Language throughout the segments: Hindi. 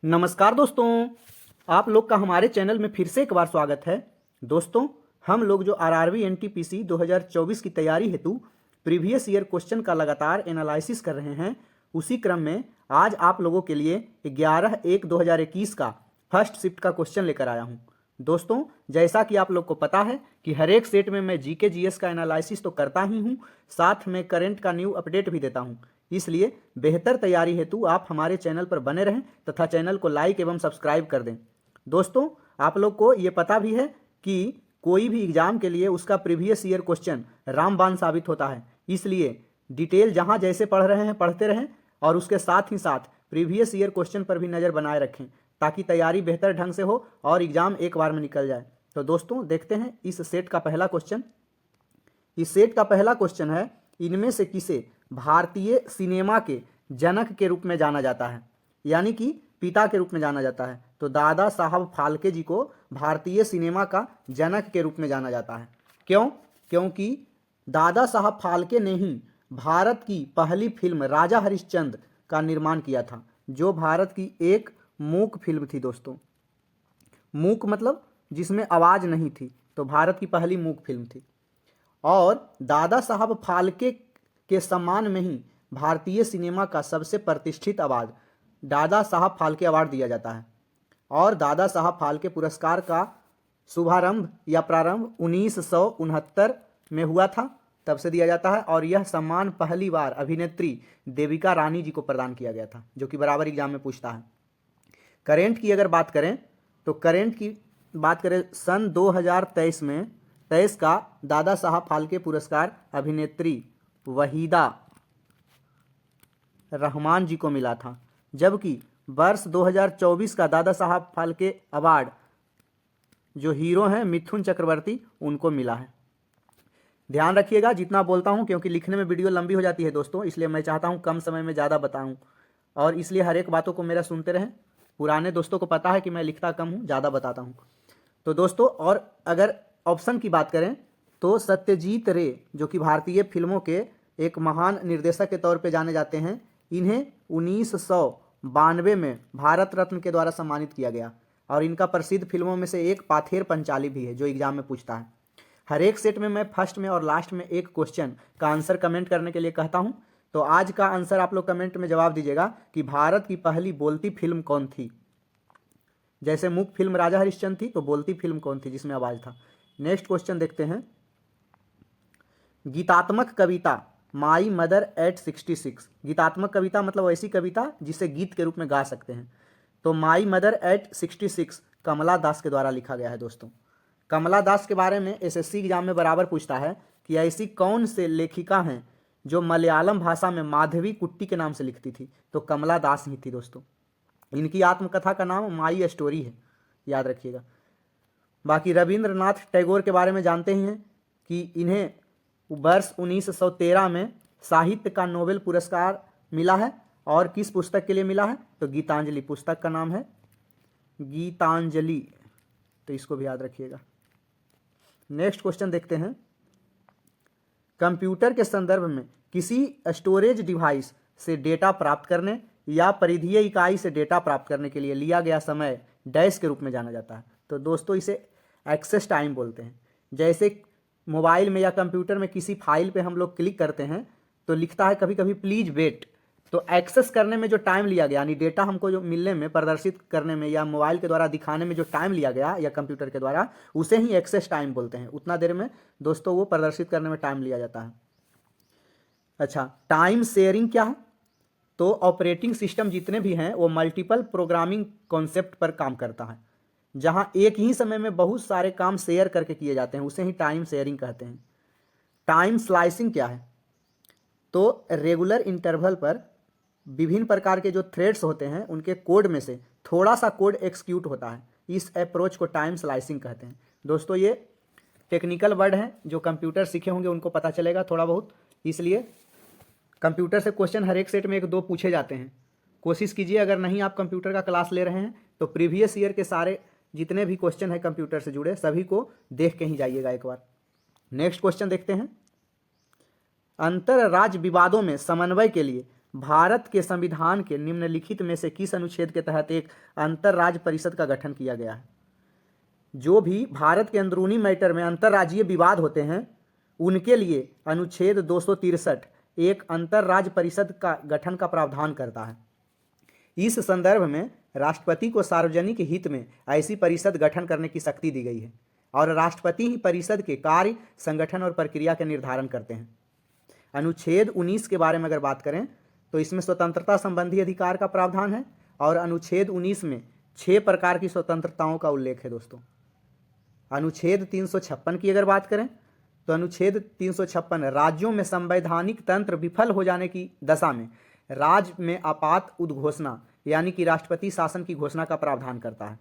नमस्कार दोस्तों, आप लोग का हमारे चैनल में फिर से एक बार स्वागत है। दोस्तों, हम लोग जो आरआरबी एनटीपीसी 2024 की तैयारी हेतु प्रीवियस ईयर क्वेश्चन का लगातार एनालिसिस कर रहे हैं, उसी क्रम में आज आप लोगों के लिए 11/1/2021 का फर्स्ट शिफ्ट का क्वेश्चन लेकर आया हूं। दोस्तों, जैसा कि आप लोग को पता है कि हर एक सेट में मैं जीके जीएस का एनालिसिस तो करता ही हूं, साथ में करंट का न्यू अपडेट भी देता हूं। इसलिए बेहतर तैयारी हेतु आप हमारे चैनल पर बने रहें तथा चैनल को लाइक एवं सब्सक्राइब कर दें। दोस्तों, आप लोग को ये पता भी है कि कोई भी एग्जाम के लिए उसका प्रीवियस ईयर क्वेश्चन रामबाण साबित होता है। इसलिए डिटेल जहां जैसे पढ़ रहे हैं पढ़ते रहें और उसके साथ ही साथ प्रीवियस ईयर क्वेश्चन पर भी नज़र बनाए रखें, ताकि तैयारी बेहतर ढंग से हो और एग्जाम एक बार में निकल जाए। तो दोस्तों, देखते हैं इस सेट का पहला क्वेश्चन। इस सेट का पहला क्वेश्चन है, इनमें से किसे भारतीय सिनेमा के जनक के रूप में जाना जाता है, यानी कि पिता के रूप में जाना जाता है। तो दादा साहब फाल्के जी को भारतीय सिनेमा का जनक के रूप में जाना जाता है। क्यों? क्योंकि दादा साहब फाल्के ने ही भारत की पहली फिल्म राजा हरिश्चंद्र का निर्माण किया था, जो भारत की एक मूक फिल्म थी। दोस्तों, मूक मतलब जिसमें आवाज़ नहीं थी, तो भारत की पहली मूक फिल्म थी। और दादा साहब फाल्के के सम्मान में ही भारतीय सिनेमा का सबसे प्रतिष्ठित अवार्ड दादा साहब फाल्के अवार्ड दिया जाता है। और दादा साहब फाल्के पुरस्कार का शुभारंभ या प्रारंभ 1969 में हुआ था, तब से दिया जाता है। और यह सम्मान पहली बार अभिनेत्री देविका रानी जी को प्रदान किया गया था, जो कि बराबर एग्जाम में पूछता है। करेंट की अगर बात करें तो करेंट की बात करें सन 2023 में 23 का दादा साहब फाल्के पुरस्कार अभिनेत्री वहीदा रहमान जी को मिला था, जबकि वर्ष 2024 का दादा साहब फाल्के अवार्ड जो हीरो हैं मिथुन चक्रवर्ती, उनको मिला है। ध्यान रखिएगा जितना बोलता हूं, क्योंकि लिखने में वीडियो लंबी हो जाती है दोस्तों, इसलिए मैं चाहता हूं कम समय में ज़्यादा बताऊं, और इसलिए हर एक बातों को मेरा सुनते रहें। पुराने दोस्तों को पता है कि मैं लिखता कम हूं, ज़्यादा बताता हूं। तो दोस्तों, और अगर ऑप्शन की बात करें तो सत्यजीत रे, जो कि भारतीय फिल्मों के एक महान निर्देशक के तौर पे जाने जाते हैं, इन्हें 1992 में भारत रत्न के द्वारा सम्मानित किया गया। और इनका प्रसिद्ध फिल्मों में से एक पाथेर पंचाली भी है, जो एग्जाम में पूछता है। हर एक सेट में मैं फर्स्ट में और लास्ट में एक क्वेश्चन का आंसर कमेंट करने के लिए कहता हूं। तो आज का आंसर आप लोग कमेंट में जवाब दीजिएगा कि भारत की पहली बोलती फिल्म कौन थी। जैसे मूक फिल्म राजा हरिश्चंद्र थी, तो बोलती फिल्म कौन थी जिसमें आवाज था। नेक्स्ट क्वेश्चन देखते हैं। गीतात्मक कविता माई मदर एट 66। गीतात्मक कविता मतलब ऐसी कविता जिसे गीत के रूप में गा सकते हैं। तो माई मदर एट 66 कमला दास के द्वारा लिखा गया है। दोस्तों, कमला दास के बारे में एसएससी एग्जाम में बराबर पूछता है कि ऐसी कौन से लेखिका हैं जो मलयालम भाषा में माधवी कुट्टी के नाम से लिखती थी। तो कमला दास ही थी। दोस्तों, इनकी आत्मकथा का नाम माई स्टोरी है, याद रखिएगा। बाकी रविंद्रनाथ टैगोर के बारे में जानते ही हैं कि इन्हें वर्ष 1913 में साहित्य का नोबेल पुरस्कार मिला है। और किस पुस्तक के लिए मिला है? तो गीतांजलि, पुस्तक का नाम है गीतांजलि, तो इसको भी याद रखिएगा। नेक्स्ट क्वेश्चन देखते हैं। कंप्यूटर के संदर्भ में किसी स्टोरेज डिवाइस से डेटा प्राप्त करने या परिधीय इकाई से डेटा प्राप्त करने के लिए लिया गया समय डैश के रूप में जाना जाता है। तो दोस्तों, इसे एक्सेस टाइम बोलते हैं। जैसे मोबाइल में या कंप्यूटर में किसी फाइल पे हम लोग क्लिक करते हैं तो लिखता है कभी कभी प्लीज वेट। तो एक्सेस करने में जो टाइम लिया गया, यानी डेटा हमको जो मिलने में, प्रदर्शित करने में या मोबाइल के द्वारा दिखाने में जो टाइम लिया गया या कंप्यूटर के द्वारा, उसे ही एक्सेस टाइम बोलते हैं। उतना देर में दोस्तों वो प्रदर्शित करने में टाइम लिया जाता है। अच्छा, टाइम शेयरिंग क्या है? तो ऑपरेटिंग सिस्टम जितने भी हैं वो मल्टीपल प्रोग्रामिंग कॉन्सेप्ट पर काम करता है, जहां एक ही समय में बहुत सारे काम शेयर करके किए जाते हैं, उसे ही टाइम शेयरिंग कहते हैं। टाइम स्लाइसिंग क्या है? तो रेगुलर इंटरवल पर विभिन्न प्रकार के जो थ्रेड्स होते हैं उनके कोड में से थोड़ा सा कोड एक्सिक्यूट होता है। इस अप्रोच को टाइम स्लाइसिंग कहते हैं। दोस्तों, ये टेक्निकल वर्ड हैं, जो कंप्यूटर सीखे होंगे उनको पता चलेगा थोड़ा बहुत, इसलिए कंप्यूटर से क्वेश्चन हर एक सेट में 1-2 पूछे जाते हैं। कोशिश कीजिए, अगर नहीं आप कंप्यूटर का क्लास ले रहे हैं तो प्रीवियस ईयर के सारे जितने भी क्वेश्चन हैं कंप्यूटर से जुड़े सभी को देख के ही जाइएगा एक बार। नेक्स्ट क्वेश्चन देखते हैं। अंतरराज्य विवादों में समन्वय के लिए भारत के संविधान के निम्नलिखित में से किस अनुच्छेद के तहत एक अंतर्राज्य परिषद का गठन किया गया है? जो भी भारत के अंदरूनी मैटर में अंतर्राज्यीय विवाद होते हैं उनके लिए अनुच्छेद 263 एक अंतर्राज्य परिषद का गठन का प्रावधान करता है। इस संदर्भ में राष्ट्रपति को सार्वजनिक हित में ऐसी परिषद गठन करने की शक्ति दी गई है और राष्ट्रपति ही परिषद के कार्य, संगठन और प्रक्रिया के निर्धारण करते हैं। अनुच्छेद 19 के बारे में अगर बात करें तो इसमें स्वतंत्रता संबंधी अधिकार का प्रावधान है और अनुच्छेद 19 में 6 प्रकार की स्वतंत्रताओं का उल्लेख है दोस्तों। अनुच्छेद 356 की अगर बात करें तो अनुच्छेद 356 राज्यों में संवैधानिक तंत्र विफल हो जाने की दशा में राज्य में आपात उद्घोषणा यानी कि राष्ट्रपति शासन की घोषणा का प्रावधान करता है।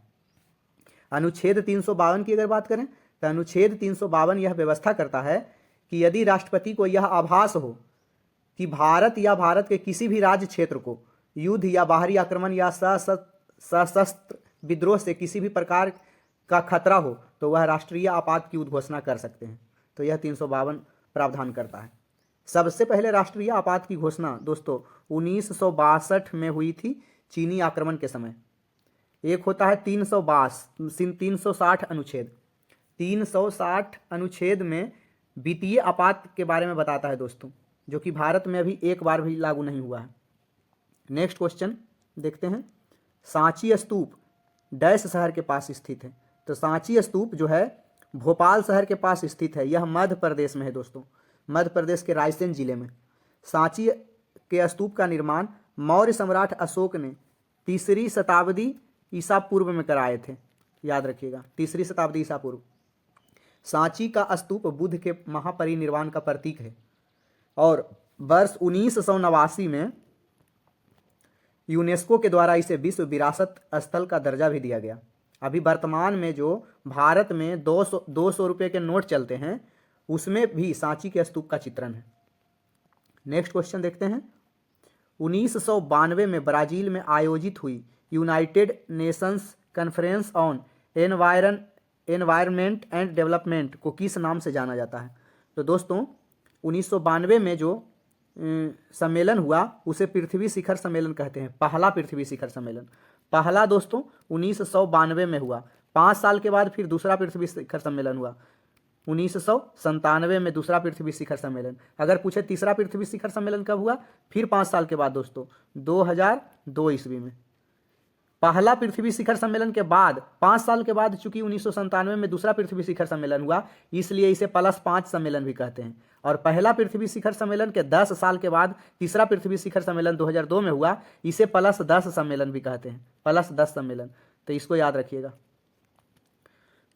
अनुच्छेद 352 की अगर बात करें तो अनुच्छेद 352 यह व्यवस्था करता है कि यदि राष्ट्रपति को यह आभास हो कि भारत या भारत के किसी भी राज्य क्षेत्र को युद्ध या बाहरी आक्रमण या सशस्त्र विद्रोह से किसी भी प्रकार का खतरा हो तो वह राष्ट्रीय आपात की उद्घोषणा कर सकते हैं। तो यह 352 प्रावधान करता है। सबसे पहले राष्ट्रीय आपात की घोषणा दोस्तों 1962 में हुई थी चीनी आक्रमण के समय। एक होता है 360 अनुच्छेद। 360 अनुच्छेद में वित्तीय आपात के बारे में बताता है दोस्तों, जो कि भारत में अभी एक बार भी लागू नहीं हुआ है। नेक्स्ट क्वेश्चन देखते हैं। सांची स्तूप डैश शहर के पास स्थित है। तो सांची स्तूप जो है भोपाल शहर के पास स्थित है। यह मध्य प्रदेश में है दोस्तों, मध्य प्रदेश के रायसेन जिले में। सांची के स्तूप का निर्माण मौर्य सम्राट अशोक ने 3री शताब्दी ईसा पूर्व में कराए थे। याद रखिएगा, 3री शताब्दी ईसा पूर्व। सांची का स्तूप बुद्ध के महापरिनिर्वाण का प्रतीक है और वर्ष 1989 में यूनेस्को के द्वारा इसे विश्व विरासत स्थल का दर्जा भी दिया गया। अभी वर्तमान में जो भारत में 200 रुपये के नोट चलते हैं उसमें भी सांची के स्तूप का चित्रण है। नेक्स्ट क्वेश्चन देखते हैं। 1992 में ब्राजील में आयोजित हुई United Nations conference on environment and development को किस नाम से जाना जाता है? तो दोस्तों 1992 में जो सम्मेलन हुआ उसे पृथ्वी शिखर सम्मेलन कहते हैं। पहला पृथ्वी शिखर सम्मेलन पहला दोस्तों 1992 में हुआ। 5 साल के बाद फिर दूसरा पृथ्वी शिखर सम्मेलन हुआ 1997 में, दूसरा पृथ्वी शिखर सम्मेलन। अगर पूछे तीसरा पृथ्वी शिखर सम्मेलन कब हुआ, फिर 5 साल के बाद दोस्तों 2002 ईस्वी में। पहला पृथ्वी शिखर सम्मेलन के बाद 5 साल के बाद चूंकि 1997 में दूसरा पृथ्वी शिखर सम्मेलन हुआ, इसलिए इसे +5 सम्मेलन भी कहते हैं। और पहला पृथ्वी शिखर सम्मेलन के 10 साल के बाद तीसरा पृथ्वी शिखर सम्मेलन 2002 में हुआ, इसे +10 सम्मेलन भी कहते हैं, +10 सम्मेलन। तो इसको याद रखिएगा,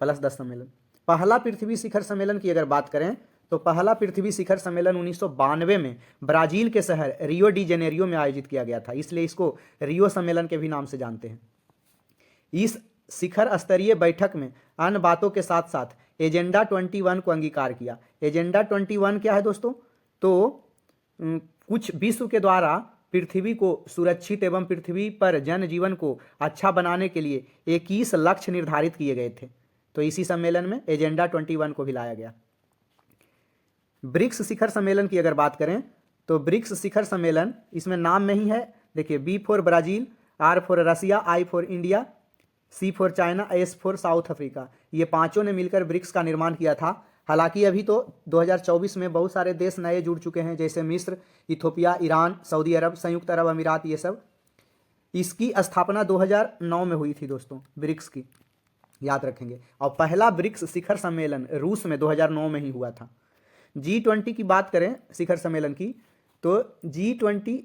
+10 सम्मेलन। पहला पृथ्वी शिखर सम्मेलन की अगर बात करें तो पहला पृथ्वी शिखर सम्मेलन 1992 में ब्राजील के शहर रियो डी जेनेरियो में आयोजित किया गया था, इसलिए इसको रियो सम्मेलन के भी नाम से जानते हैं। इस शिखर स्तरीय बैठक में अन्य बातों के साथ साथ एजेंडा 21 को अंगीकार किया। एजेंडा 21 क्या है दोस्तों? तो कुछ विश्व के द्वारा पृथ्वी को सुरक्षित एवं पृथ्वी पर जनजीवन को अच्छा बनाने के लिए 21 लक्ष्य निर्धारित किए गए थे। तो इसी सम्मेलन में एजेंडा 21 को भी लाया गया। ब्रिक्स शिखर सम्मेलन की अगर बात करें तो ब्रिक्स शिखर सम्मेलन, इसमें नाम में ही है, देखिए, B for Brazil, R for Russia, I for India, C for China, S for South Africa. ये पांचों ने मिलकर ब्रिक्स का निर्माण किया था। हालांकि अभी तो 2024 में बहुत सारे देश नए जुड़ चुके हैं, जैसे मिस्र, इथोपिया, ईरान, सऊदी अरब, संयुक्त अरब अमीरात, ये सब। इसकी स्थापना 2009 में हुई थी दोस्तों, ब्रिक्स की, याद रखेंगे। और पहला ब्रिक्स शिखर सम्मेलन रूस में 2009 में ही हुआ था। G20 की बात करें शिखर सम्मेलन की, तो G20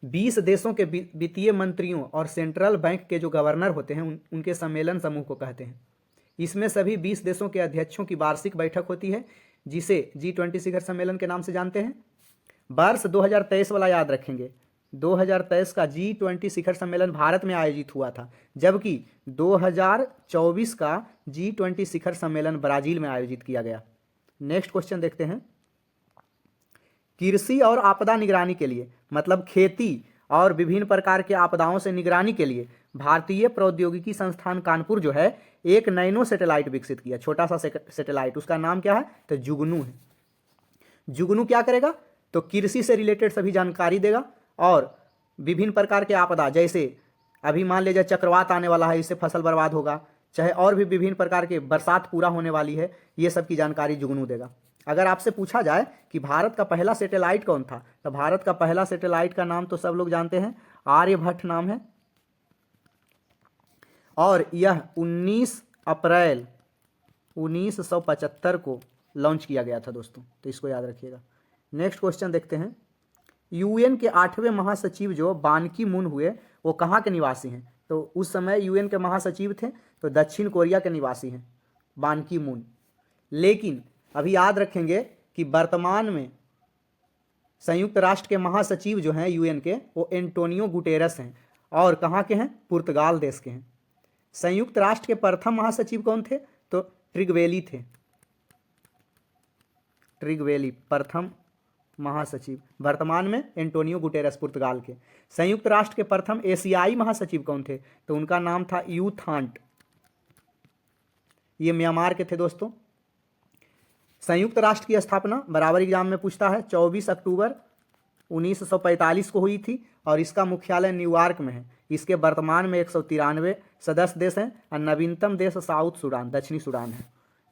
20 देशों के वित्तीय मंत्रियों और सेंट्रल बैंक के जो गवर्नर होते हैं उनके सम्मेलन समूह को कहते हैं। इसमें सभी 20 देशों के अध्यक्षों की वार्षिक बैठक होती है, जिसे G20 शिखर सम्मेलन के नाम से जानते हैं। वर्ष 2023 वाला याद रखेंगे, 2023 का G20 शिखर सम्मेलन भारत में आयोजित हुआ था, जबकि 2024 का G20 शिखर सम्मेलन ब्राजील में आयोजित किया गया। नेक्स्ट क्वेश्चन देखते हैं। कृषि और आपदा निगरानी के लिए, मतलब खेती और विभिन्न प्रकार के आपदाओं से निगरानी के लिए भारतीय प्रौद्योगिकी संस्थान कानपुर जो है एक नैनो सैटेलाइट विकसित किया, छोटा सा सैटेलाइट। उसका नाम क्या है? तो जुगनू है। जुगनू क्या करेगा? तो कृषि से रिलेटेड सभी जानकारी देगा और विभिन्न प्रकार के आपदा, जैसे अभी मान लीजिए चक्रवात आने वाला है, इससे फसल बर्बाद होगा, चाहे और भी विभिन्न प्रकार के बरसात पूरा होने वाली है, ये सब की जानकारी जुगनू देगा। अगर आपसे पूछा जाए कि भारत का पहला सैटेलाइट कौन था, तो भारत का पहला सैटेलाइट का नाम तो सब लोग जानते हैं, आर्यभट्ट नाम है, और यह 19 अप्रैल 1975 को लॉन्च किया गया था दोस्तों, तो इसको याद रखिएगा। नेक्स्ट क्वेश्चन देखते हैं, यूएन के 8वें महासचिव जो बान की मून हुए वो कहाँ के निवासी हैं? तो उस समय यूएन के महासचिव थे तो दक्षिण कोरिया के निवासी हैं बान की मून। लेकिन अभी याद रखेंगे कि वर्तमान में संयुक्त राष्ट्र के महासचिव जो हैं यूएन के, वो एंटोनियो गुटेरस हैं और कहाँ के हैं? पुर्तगाल देश के हैं। संयुक्त राष्ट्र के प्रथम महासचिव कौन थे? तो ट्रिगवेली थे, ट्रिगवेली प्रथम महासचिव। वर्तमान में एंटोनियो गुटेरस पुर्तगाल के। संयुक्त राष्ट्र के प्रथम एशियाई महासचिव कौन थे? तो उनका नाम था यू थांट, ये म्यांमार के थे दोस्तों। संयुक्त राष्ट्र की स्थापना बराबर एग्जाम में पूछता है 24 अक्टूबर 1945 को हुई थी और इसका मुख्यालय न्यूयॉर्क में है। इसके वर्तमान में 193 सदस्य देश हैं और नवीनतम देश साउथ सूडान, दक्षिणी सूडान है।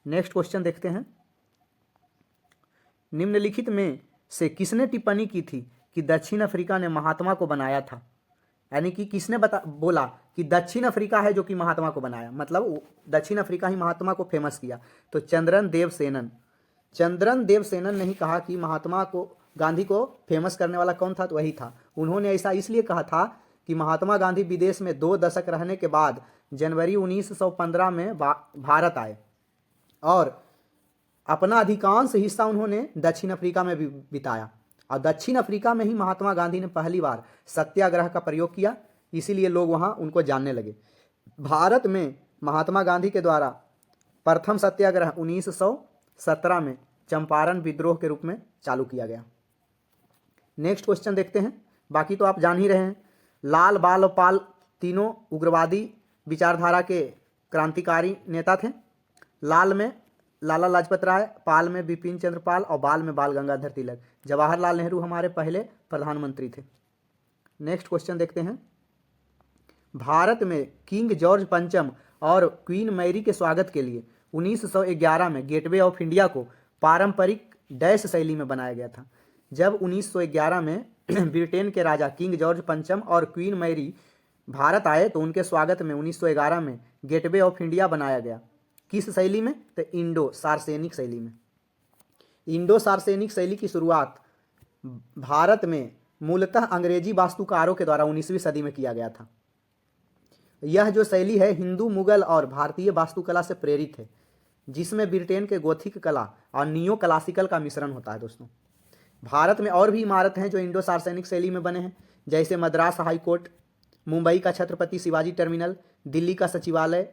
नेक्स्ट क्वेश्चन देखते हैं, निम्नलिखित में से किसने टिप्पणी की थी कि दक्षिण अफ्रीका ने महात्मा को बनाया था? यानी कि किसने बोला कि दक्षिण अफ्रीका है जो कि महात्मा को बनाया, मतलब दक्षिण अफ्रीका ही महात्मा को फेमस किया। तो चंद्रन देव सेनन ने ही कहा कि महात्मा को, गांधी को फेमस करने वाला कौन था? तो वही था। उन्होंने ऐसा इसलिए कहा था कि महात्मा गांधी विदेश में 2 दशक रहने के बाद जनवरी 1915 में भारत आए और अपना अधिकांश हिस्सा उन्होंने दक्षिण अफ्रीका में भी बिताया और दक्षिण अफ्रीका में ही महात्मा गांधी ने पहली बार सत्याग्रह का प्रयोग किया, इसीलिए लोग वहाँ उनको जानने लगे। भारत में महात्मा गांधी के द्वारा प्रथम सत्याग्रह 1917 में चंपारण विद्रोह के रूप में चालू किया गया। नेक्स्ट क्वेश्चन देखते हैं, बाकी तो आप जान ही रहे हैं। लाल, बाल और पाल तीनों उग्रवादी विचारधारा के क्रांतिकारी नेता थे। लाल में लाला लाजपत राय, पाल में बिपिन चंद्र पाल और बाल में बाल गंगाधर तिलक। जवाहरलाल नेहरू हमारे पहले प्रधानमंत्री थे। नेक्स्ट क्वेश्चन देखते हैं, भारत में किंग जॉर्ज पंचम और क्वीन मैरी के स्वागत के लिए 1911 में गेटवे ऑफ इंडिया को पारंपरिक डैश शैली में बनाया गया था। जब 1911 में ब्रिटेन के राजा किंग जॉर्ज पंचम और क्वीन मैरी भारत आए तो उनके स्वागत में 1911 में गेटवे ऑफ इंडिया बनाया गया। किस शैली में? तो इंडो सार्सेनिक शैली में। इंडो सार्सेनिक शैली की शुरुआत भारत में मूलतः अंग्रेजी वास्तुकारों के द्वारा 19वीं सदी में किया गया था। यह जो शैली है हिंदू, मुगल और भारतीय वास्तुकला से प्रेरित है, जिसमें ब्रिटेन के गोथिक कला और नियो क्लासिकल का मिश्रण होता है दोस्तों। भारत में और भी इमारत हैं जो इंडो सार्सेनिक शैली में बने हैं, जैसे मद्रास हाई कोर्ट, मुंबई का छत्रपति शिवाजी टर्मिनल, दिल्ली का सचिवालय,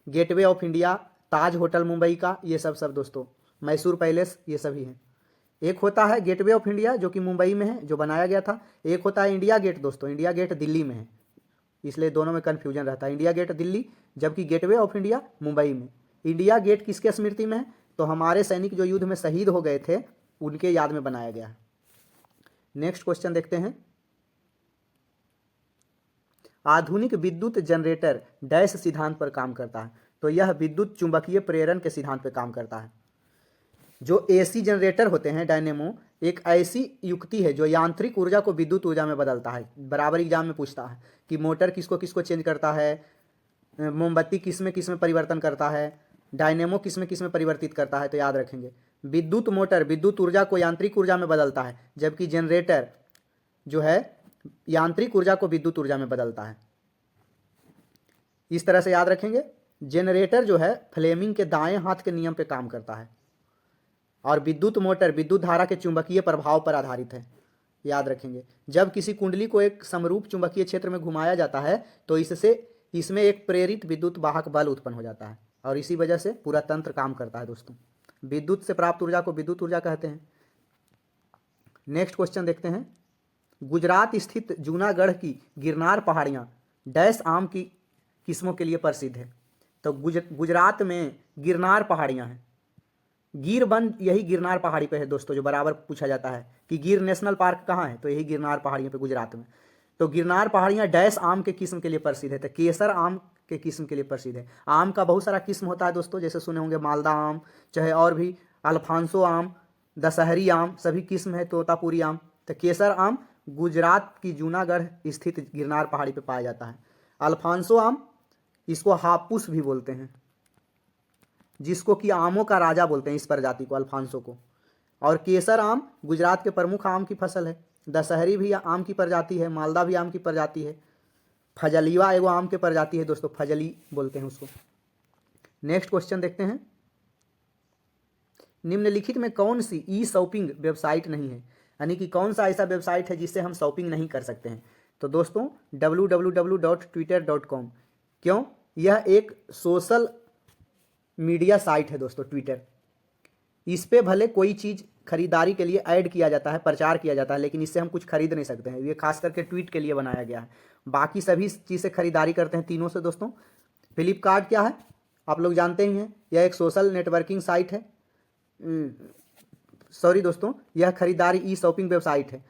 gateway of India, Taj hotel Mumbai का, ये सब दोस्तों, मैसूर पैलेस, ये सभी हैं। एक होता है गेटवे ऑफ इंडिया जो कि मुंबई में है, जो बनाया गया था। एक होता है इंडिया गेट दोस्तों, इंडिया गेट दिल्ली में है, इसलिए दोनों में कन्फ्यूजन रहता है। इंडिया गेट दिल्ली, जबकि गेटवे ऑफ इंडिया मुंबई में। इंडिया गेट किसके स्मृति में है? तो हमारे सैनिक जो युद्ध में शहीद हो गए थे उनके याद में बनाया गया है। नेक्स्ट क्वेश्चन देखते हैं, आधुनिक विद्युत जनरेटर डैश सिद्धांत पर काम करता है। तो यह विद्युत चुंबकीय प्रेरण के सिद्धांत पर काम करता है। जो एसी जनरेटर होते हैं, डायनेमो, एक ऐसी युक्ति है जो यांत्रिक ऊर्जा को विद्युत ऊर्जा में बदलता है। बराबर एग्जाम में पूछता है कि मोटर किसको किसको चेंज करता है, मोमबत्ती किस में परिवर्तन करता है, डायनेमो किस में परिवर्तित करता है। तो याद रखेंगे, विद्युत मोटर विद्युत ऊर्जा को यांत्रिक ऊर्जा में बदलता है, जबकि जनरेटर जो है यांत्रिक ऊर्जा को विद्युत ऊर्जा में बदलता है। इस तरह से याद रखेंगे, जनरेटर जो है फ्लेमिंग के दाएं हाथ के नियम पे काम करता है और विद्युत मोटर विद्युत धारा के चुंबकीय प्रभाव पर आधारित है। याद रखेंगे, जब किसी कुंडली को एक समरूप चुंबकीय क्षेत्र में घुमाया जाता है तो इसमें एक प्रेरित विद्युत वाहक बल उत्पन्न हो जाता है और इसी वजह से पूरा तंत्र काम करता है दोस्तों। विद्युत से प्राप्त ऊर्जा को विद्युत ऊर्जा कहते हैं। नेक्स्ट क्वेश्चन देखते हैं, गुजरात स्थित जूनागढ़ की गिरनार पहाड़ियां डैश आम की किस्मों के लिए प्रसिद्ध है। तो गुजरात में गिरनार पहाड़ियां हैं, गिर वन यही गिरनार पहाड़ी पे है दोस्तों, जो बराबर पूछा जाता है कि गिर नेशनल पार्क कहाँ है, तो यही गिरनार पहाड़ियों पे गुजरात में। तो गिरनार पहाड़ियाँ डैश आम के किस्म के लिए प्रसिद्ध है, तो केसर आम के किस्म के लिए प्रसिद्ध है। आम का बहुत सारा किस्म होता है दोस्तों, जैसे सुने होंगे मालदा आम, चाहे और भी अल्फांसो आम, दशहरी आम, सभी किस्म है, तोतापुरी आम। तो केसर आम गुजरात की जूनागढ़ स्थित गिरनार पहाड़ी पे पाया जाता है। अल्फांसो आम, इसको हापुस भी बोलते हैं, जिसको कि आमों का राजा बोलते हैं, इस प्रजाति को, अल्फांसो को। और केसर आम गुजरात के प्रमुख आम की फसल है। दशहरी भी आम की प्रजाति है, मालदा भी आम की प्रजाति है, फजलीवा एगो आम की प्रजाति है दोस्तों, फजली बोलते हैं उसको। नेक्स्ट क्वेश्चन देखते हैं, निम्नलिखित में कौन सी ई शॉपिंग वेबसाइट नहीं है, यानी कि कौन सा ऐसा वेबसाइट है जिससे हम शॉपिंग नहीं कर सकते हैं। तो दोस्तों www.twitter.com, क्यों, यह एक सोशल मीडिया साइट है दोस्तों ट्विटर। इस पे भले कोई चीज़ खरीदारी के लिए ऐड किया जाता है, प्रचार किया जाता है, लेकिन इससे हम कुछ खरीद नहीं सकते हैं। ये खास करके ट्वीट के लिए बनाया गया है, बाकी सभी चीज़ें खरीदारी करते हैं तीनों से दोस्तों। फ्लिपकार्ट क्या है, आप लोग जानते ही हैं, यह एक सोशल नेटवर्किंग साइट है। सॉरी दोस्तों, यह खरीदारी ई शॉपिंग वेबसाइट है।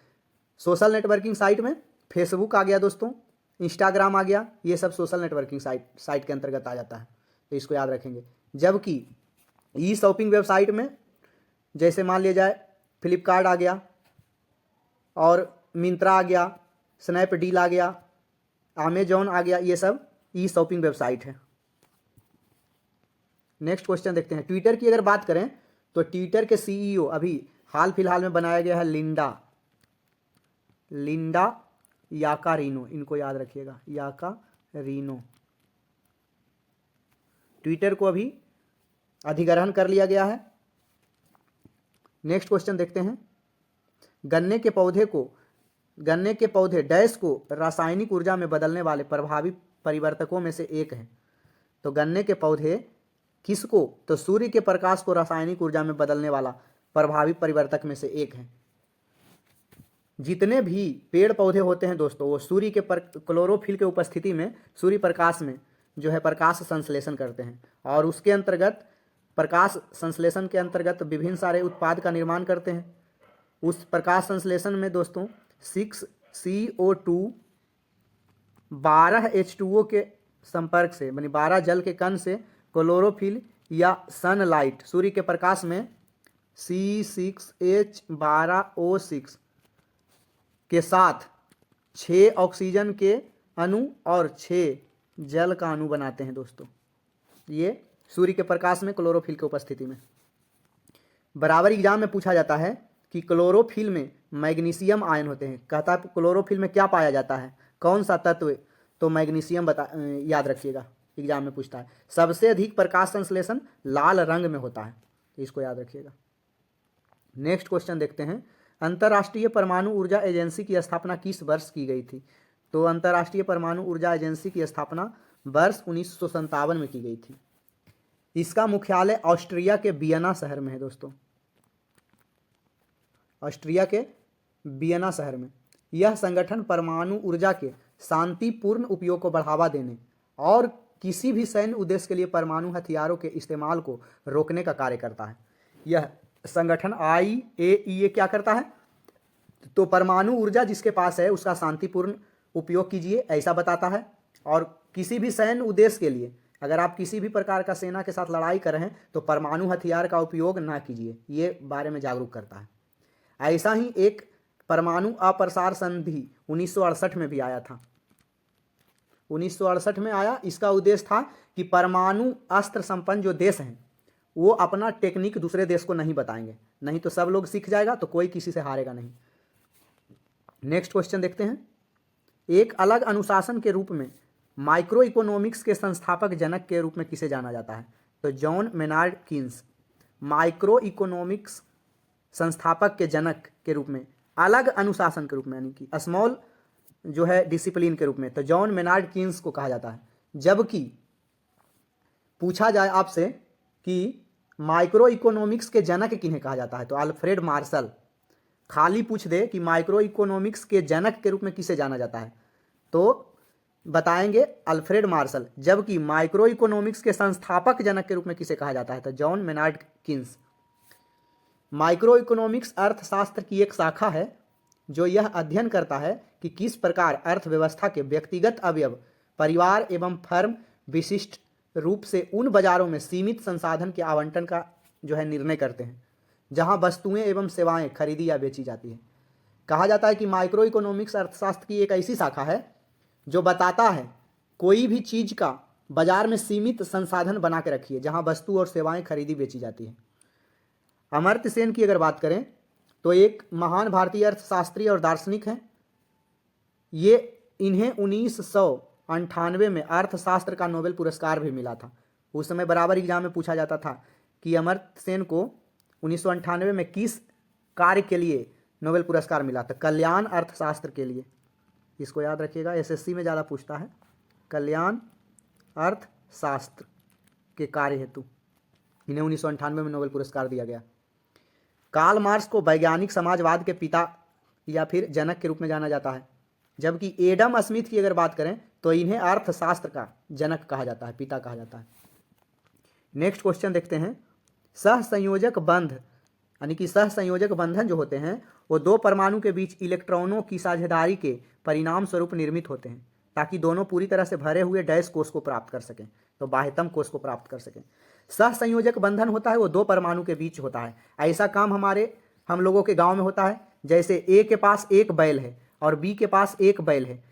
सोशल नेटवर्किंग साइट में फेसबुक आ गया दोस्तों, इंस्टाग्राम आ गया, ये सब सोशल नेटवर्किंग साइट के अंतर्गत आ जाता है, तो इसको याद रखेंगे। जबकि ई शॉपिंग वेबसाइट में जैसे मान लिया जाए फ्लिपकार्ट आ गया, और मिंत्रा आ गया, स्नैपडील आ गया, अमेजॉन आ गया, ये सब ई शॉपिंग वेबसाइट है। नेक्स्ट क्वेश्चन देखते हैं, ट्विटर की अगर बात करें तो ट्विटर के सीईओ अभी हाल फिलहाल में बनाया गया है लिंडा याकारिनो, इनको याद रखिएगा, याकारिनो। ट्विटर को अभी अधिग्रहण कर लिया गया है। नेक्स्ट क्वेश्चन देखते हैं, गन्ने के पौधे डैश को रासायनिक ऊर्जा में बदलने वाले प्रभावी परिवर्तकों में से एक है। तो गन्ने के पौधे किसको, तो सूर्य के प्रकाश को रासायनिक ऊर्जा में बदलने वाला प्रभावी परिवर्तक में से एक है। जितने भी पेड़ पौधे होते हैं दोस्तों, वो सूर्य के क्लोरोफिल के उपस्थिति में सूर्य प्रकाश में जो है प्रकाश संश्लेषण करते हैं, और उसके अंतर्गत प्रकाश संश्लेषण के अंतर्गत विभिन्न सारे उत्पाद का निर्माण करते हैं। उस प्रकाश संश्लेषण में दोस्तों 6CO2 12 H2O के संपर्क से, यानी 12 जल के कण से क्लोरोफिल या सनलाइट, सूर्य के प्रकाश में C6H12O6 के साथ 6 ऑक्सीजन के अणु और 6 जल का अणु बनाते हैं दोस्तों, ये सूर्य के प्रकाश में क्लोरोफिल की उपस्थिति में। बराबर एग्जाम में पूछा जाता है कि क्लोरोफिल में मैग्नीशियम आयन होते हैं, कहता है क्लोरोफिल में क्या पाया जाता है, कौन सा तत्व, तो मैग्नीशियम याद रखिएगा, एग्जाम में पूछता है। सबसे अधिक प्रकाश संश्लेषण लाल रंग में होता है, इसको याद रखिएगा। नेक्स्ट क्वेश्चन देखते हैं, अंतर्राष्ट्रीय परमाणु ऊर्जा एजेंसी की स्थापना किस वर्ष की गई थी। तो अंतर्राष्ट्रीय परमाणु ऊर्जा एजेंसी की स्थापना वर्ष 1957 में की गई थी। इसका मुख्यालय ऑस्ट्रिया के वियना शहर में है दोस्तों, ऑस्ट्रिया के वियना शहर में। यह संगठन परमाणु ऊर्जा के शांतिपूर्ण उपयोग को बढ़ावा देने और किसी भी सैन्य उद्देश्य के लिए परमाणु हथियारों के इस्तेमाल को रोकने का कार्य करता है। यह संगठन IAEA क्या करता है, तो परमाणु ऊर्जा जिसके पास है उसका शांतिपूर्ण उपयोग कीजिए ऐसा बताता है, और किसी भी सैन्य उद्देश्य के लिए, अगर आप किसी भी प्रकार का सेना के साथ लड़ाई कर रहे हैं तो परमाणु हथियार का उपयोग ना कीजिए, ये बारे में जागरूक करता है। ऐसा ही एक परमाणु अप्रसार संधि 1968 में भी आया था, 1968 में आया। इसका उद्देश्य था कि परमाणु अस्त्र संपन्न जो देश हैं वो अपना टेक्निक दूसरे देश को नहीं बताएंगे, नहीं तो सब लोग सीख जाएगा तो कोई किसी से हारेगा नहीं। नेक्स्ट क्वेश्चन देखते हैं, एक अलग अनुशासन के रूप में माइक्रो इकोनॉमिक्स के संस्थापक जनक के रूप में किसे जाना जाता है। तो John Maynard Keynes, micro economics संस्थापक के जनक के रूप में, अलग अनुशासन के रूप में, यानी कि स्मॉल जो है डिसिप्लिन के रूप में, तो जॉन मेनार्ड कीन्स को कहा जाता है। जबकि पूछा जाए आपसे कि माइक्रो इकोनॉमिक्स के जनक किन्हें कहा जाता है, तो अल्फ्रेड मार्शल। खाली पूछ दे कि माइक्रो इकोनॉमिक्स के जनक के रूप में किसे जाना जाता है, तो बताएंगे अल्फ्रेड मार्शल। जबकि माइक्रो इकोनॉमिक्स के संस्थापक जनक के रूप में किसे कहा जाता है, तो John Maynard Keynes. Micro economics अर्थशास्त्र की एक शाखा है जो यह अध्ययन करता है कि किस प्रकार अर्थव्यवस्था के व्यक्तिगत अवयव परिवार एवं फर्म विशिष्ट रूप से उन बाजारों में सीमित संसाधन के आवंटन का जो है निर्णय करते हैं जहां वस्तुएं एवं सेवाएं खरीदी या बेची जाती हैं। कहा जाता है कि माइक्रो इकोनॉमिक्स अर्थशास्त्र की एक ऐसी शाखा है जो बताता है कोई भी चीज का बाजार में सीमित संसाधन बना के रखिए जहां वस्तु और सेवाएं खरीदी बेची जाती हैं। अमर्त्य सेन की अगर बात करें तो एक महान भारतीय अर्थशास्त्री और दार्शनिक हैं। इन्हें 1998 में अर्थशास्त्र का नोबेल पुरस्कार भी मिला था। उस समय बराबर एग्जाम में पूछा जाता था कि अमर्त्य सेन को 1998 में किस कार्य के लिए नोबेल पुरस्कार मिला था। कल्याण अर्थशास्त्र के लिए, इसको याद रखिएगा, एसएससी में ज़्यादा पूछता है। कल्याण अर्थशास्त्र के कार्य हेतु इन्हें 1998 में नोबेल पुरस्कार दिया गया। कार्ल मार्क्स को वैज्ञानिक समाजवाद के पिता या फिर जनक के रूप में जाना जाता है, जबकि एडम स्मिथ की अगर बात करें तो इन्हें अर्थशास्त्र का जनक कहा जाता है, पिता कहा जाता है। नेक्स्ट क्वेश्चन देखते हैं। सहसंयोजक बंध यानी कि सहसंयोजक बंधन जो होते हैं वो दो परमाणु के बीच इलेक्ट्रॉनों की साझेदारी के परिणाम स्वरूप निर्मित होते हैं ताकि दोनों पूरी तरह से भरे हुए डैश कोष को प्राप्त कर सकें, तो बाह्यतम कोष को प्राप्त कर सकें। सहसंयोजक बंधन होता है वो दो परमाणु के बीच होता है। ऐसा काम हम लोगों के गांव में होता है, जैसे ए के पास एक बैल है और बी के पास एक बैल है,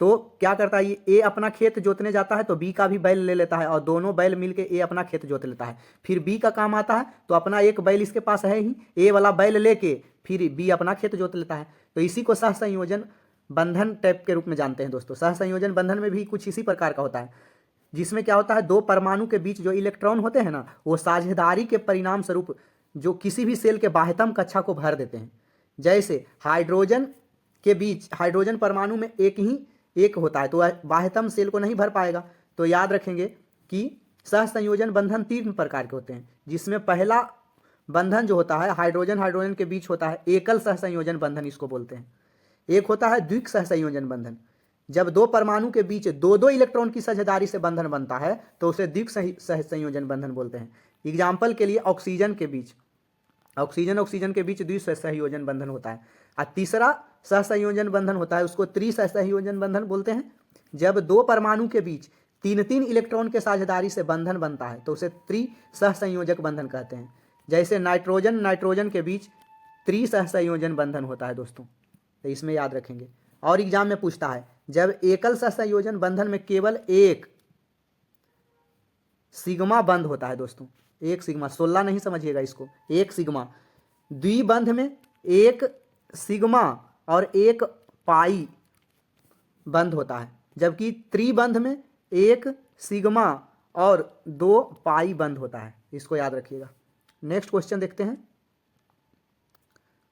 तो क्या करता है, ये ए अपना खेत जोतने जाता है तो बी का भी बैल ले लेता है और दोनों बैल मिलके ए अपना खेत जोत लेता है। फिर बी का काम आता है तो अपना एक बैल इसके पास है ही, ए वाला बैल लेके फिर बी अपना खेत जोत लेता है। तो इसी को सहसंयोजन बंधन टाइप के रूप में जानते हैं दोस्तों। सहसंयोजन बंधन में भी कुछ इसी प्रकार का होता है, जिसमें क्या होता है, दो परमाणु के बीच जो इलेक्ट्रॉन होते हैं ना, वो साझेदारी के परिणाम स्वरूप जो किसी भी सेल के बाह्यतम कक्षा को भर देते हैं। जैसे हाइड्रोजन के बीच, हाइड्रोजन परमाणु में एक होता है तो बाह्यतम सेल को नहीं भर पाएगा। तो याद रखेंगे कि सहसंयोजन बंधन तीन प्रकार के होते हैं, जिसमें पहला बंधन जो होता है हाइड्रोजन के बीच होता है, एकल सहसंयोजन बंधन इसको बोलते हैं। एक होता है द्विक सहसंयोजन बंधन, जब दो परमाणु के बीच दो दो इलेक्ट्रॉन की साझेदारी से बंधन बनता है तो उसे द्विक सहसंयोजन बंधन बोलते हैं। एग्जाम्पल के लिए ऑक्सीजन के बीच द्विक सहसंयोजन बंधन होता है। और तीसरा सहसंयोजन बंधन होता है उसको त्रिसहसंयोजन बंधन बोलते हैं। जब दो परमाणु के बीच तीन तीन इलेक्ट्रॉन के साझेदारी से बंधन बनता है तो उसे त्रिसहसंयोजक बंधन कहते हैं। जैसे नाइट्रोजन के बीच त्रिसहसंयोजन बंधन होता है दोस्तों, तो इसमें याद रखेंगे। और एग्जाम में पूछता है जब एकल सहसंयोजन बंधन में केवल एक सिग्मा बंध होता है दोस्तों, एक सिग्मा, 16 नहीं समझिएगा इसको, एक सिग्मा। द्विबंध में एक सिग्मा और एक पाई बंध होता है, जबकि त्रिबंध में एक सिग्मा और दो पाई बंध होता है। इसको याद रखिएगा। नेक्स्ट क्वेश्चन देखते हैं।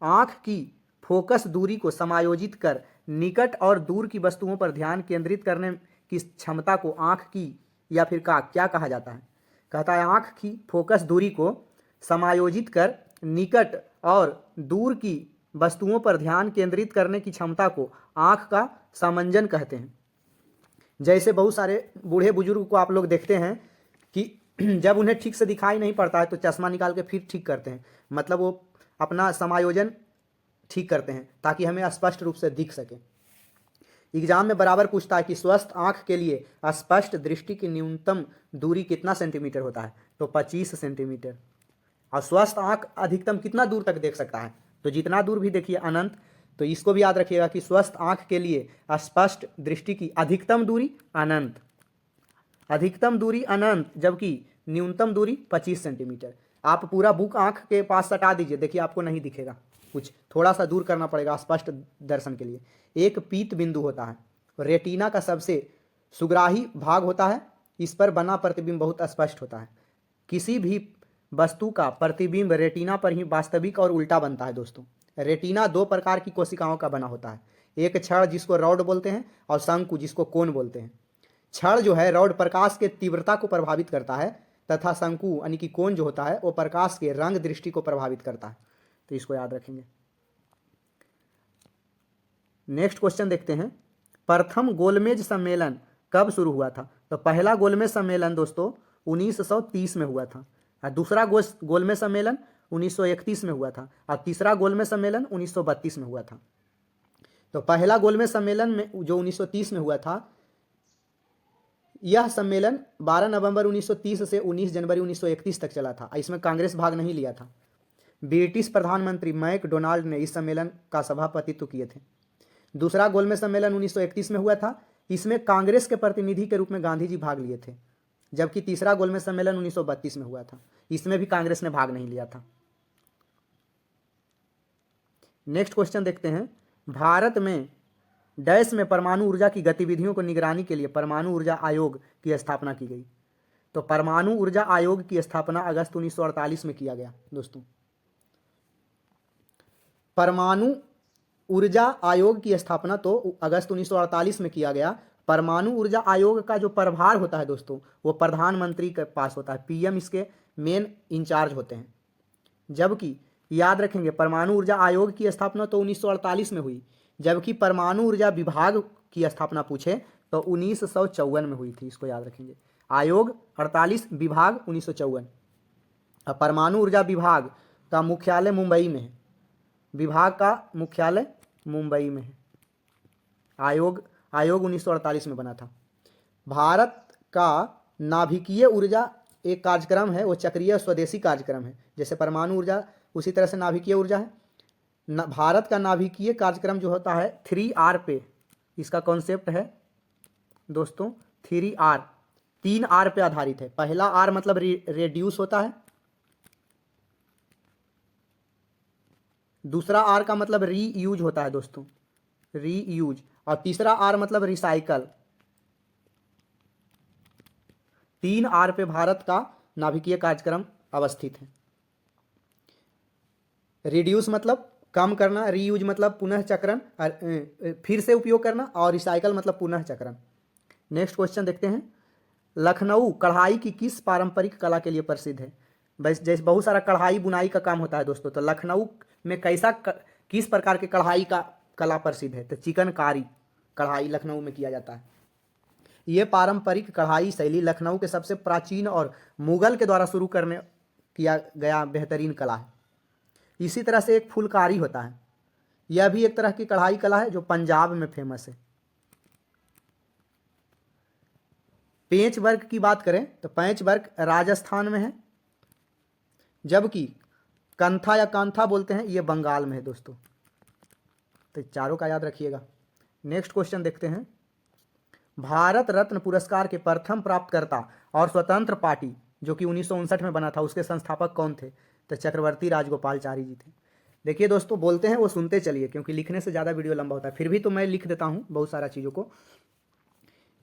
आंख की फोकस दूरी को समायोजित कर निकट और दूर की वस्तुओं पर ध्यान केंद्रित करने की क्षमता को आंख की या फिर क्या कहा जाता है। कहता है आंख की फोकस दूरी को समायोजित कर निकट और दूर की वस्तुओं पर ध्यान केंद्रित करने की क्षमता को आंख का समंजन कहते हैं। जैसे बहुत सारे बूढ़े बुजुर्ग को आप लोग देखते हैं कि जब उन्हें ठीक से दिखाई नहीं पड़ता है तो चश्मा निकाल के फिर ठीक करते हैं, मतलब वो अपना समायोजन ठीक करते हैं ताकि हमें स्पष्ट रूप से दिख सके। एग्जाम में बराबर पूछता है कि स्वस्थ आंख के लिए स्पष्ट दृष्टि की न्यूनतम दूरी कितना सेंटीमीटर होता है, तो 25 सेंटीमीटर। और स्वस्थ आंख अधिकतम कितना दूर तक देख सकता है, तो जितना दूर भी देखिए अनंत। तो इसको भी याद रखिएगा कि स्वस्थ आंख के लिए स्पष्ट दृष्टि की अधिकतम दूरी अनंत, जबकि न्यूनतम दूरी 25 सेंटीमीटर। आप पूरा बुक आंख के पास सटा दीजिए, देखिए आपको नहीं दिखेगा, कुछ थोड़ा सा दूर करना पड़ेगा स्पष्ट दर्शन के लिए। एक पीत बिंदु होता है, रेटिना का सबसे सुग्राही भाग होता है, इस पर बना प्रतिबिंब बहुत स्पष्ट होता है। किसी भी वस्तु का प्रतिबिंब रेटिना पर ही वास्तविक और उल्टा बनता है दोस्तों। रेटिना दो प्रकार की कोशिकाओं का बना होता है, एक क्षण जिसको रॉड बोलते हैं और शंकु जिसको कोन बोलते हैं। क्षण जो है रॉड प्रकाश के तीव्रता को प्रभावित करता है तथा शंकु यानी कि कोन जो होता है वो प्रकाश के रंग दृष्टि को प्रभावित करता है, तो इसको याद रखेंगे। नेक्स्ट क्वेश्चन देखते हैं। प्रथम गोलमेज सम्मेलन कब शुरू हुआ था, तो पहला गोलमेज सम्मेलन दोस्तों 1930 में हुआ था और दूसरा गोलमेज सम्मेलन 1931 में हुआ था और तीसरा गोलमेज सम्मेलन 1932 में हुआ था। तो पहला गोलमेज सम्मेलन में जो 1930 में हुआ था, यह सम्मेलन 12 नवंबर 1930 से 19 जनवरी 1931 तक चला था। इसमें कांग्रेस भाग नहीं लिया था। ब्रिटिश प्रधानमंत्री मैकडोनाल्ड ने इस सम्मेलन का सभापतित्व किए थे। दूसरा गोलमेज सम्मेलन 1931 में हुआ था। इसमें कांग्रेस के प्रतिनिधि के रूप में गांधी जी भाग लिए थे। जबकि तीसरा गोलमेज सम्मेलन 1932 में हुआ था। इसमें भी कांग्रेस ने भाग नहीं लिया था। नेक्स्ट क्वेश्चन देखते हैं। भारत में डैश में परमाणु ऊर्जा की गतिविधियों को निगरानी के लिए परमाणु ऊर्जा आयोग की स्थापना की गई। तो परमाणु ऊर्जा आयोग की स्थापना अगस्त 1948 में किया गया। दोस्तों, परमाणु ऊर्जा आयोग की स्थापना तो अगस्त 1948 में किया गया। परमाणु ऊर्जा आयोग का जो प्रभार होता है दोस्तों, वो प्रधानमंत्री के पास होता है। पीएम इसके मेन इंचार्ज होते हैं। जबकि याद रखेंगे, परमाणु ऊर्जा आयोग की स्थापना तो 1948 में हुई, जबकि परमाणु ऊर्जा विभाग की स्थापना पूछे तो 1954 में हुई थी। इसको याद रखेंगे। आयोग 48, विभाग 1954। और परमाणु ऊर्जा विभाग का मुख्यालय मुंबई में है। विभाग का मुख्यालय मुंबई में है। आयोग 1948 में बना था। भारत का नाभिकीय ऊर्जा एक कार्यक्रम है, वो चक्रीय स्वदेशी कार्यक्रम है। जैसे परमाणु ऊर्जा उसी तरह से नाभिकीय ऊर्जा है। भारत का नाभिकीय कार्यक्रम जो होता है 3R पे, इसका कॉन्सेप्ट है दोस्तों 3R, 3R पे आधारित है। पहला R मतलब रेड्यूस होता है, दूसरा R का मतलब रीयूज होता है दोस्तों, रीयूज, और तीसरा R मतलब रिसाइकल। 3R पे भारत का नाभिकीय कार्यक्रम अवस्थित है। रिड्यूस मतलब कम करना, रीयूज मतलब पुनः चक्रण, फिर से उपयोग करना, और रिसाइकल मतलब पुनः चक्रण। नेक्स्ट क्वेश्चन देखते हैं। लखनऊ कढ़ाई की किस पारंपरिक कला के लिए प्रसिद्ध है? जैसे बहुत सारा कढ़ाई बुनाई का काम होता है दोस्तों, तो लखनऊ में किस प्रकार के कढ़ाई का कला प्रसिद्ध है? तो चिकनकारी कढ़ाई लखनऊ में किया जाता है। ये पारंपरिक कढ़ाई शैली लखनऊ के सबसे प्राचीन और मुगल के द्वारा शुरू किया गया बेहतरीन कला है। इसी तरह से एक फुलकारी होता है, यह भी एक तरह की कढ़ाई कला है जो पंजाब में फेमस है। पेंच वर्क की बात करें तो पेंच वर्क राजस्थान में है, जबकि कंथा या कांथा बोलते हैं ये बंगाल में है दोस्तों। तो चारों का याद रखिएगा। नेक्स्ट क्वेश्चन देखते हैं। भारत रत्न पुरस्कार के प्रथम प्राप्तकर्ता और स्वतंत्र पार्टी जो कि 1959 में बना था, उसके संस्थापक कौन थे? तो चक्रवर्ती राजगोपालचारी जी थे। देखिए दोस्तों, बोलते हैं वो सुनते चलिए, क्योंकि लिखने से ज़्यादा वीडियो लंबा होता है। फिर भी तो मैं लिख देता हूँ बहुत सारा चीज़ों को।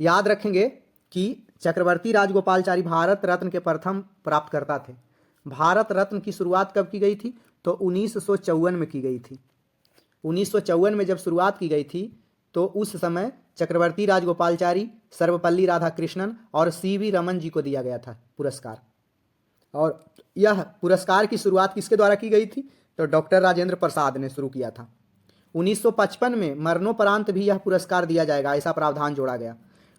याद रखेंगे कि चक्रवर्ती राजगोपालचारी भारत रत्न के प्रथम प्राप्तकर्ता थे। भारत रत्न की शुरुआत कब की गई थी? तो 1954 में की गई थी। 1954 में जब शुरुआत की गई थी तो उस समय चक्रवर्ती राजगोपालचारी, सर्वपल्ली राधाकृष्णन और सीवी रमन जी को दिया गया था पुरस्कार। और यह पुरस्कार की शुरुआत किसके द्वारा की गई थी? तो डॉक्टर राजेंद्र प्रसाद ने शुरू किया था। 1955 में मरणोपरांत भी यह पुरस्कार दिया जाएगा, ऐसा प्रावधान जोड़ा गया।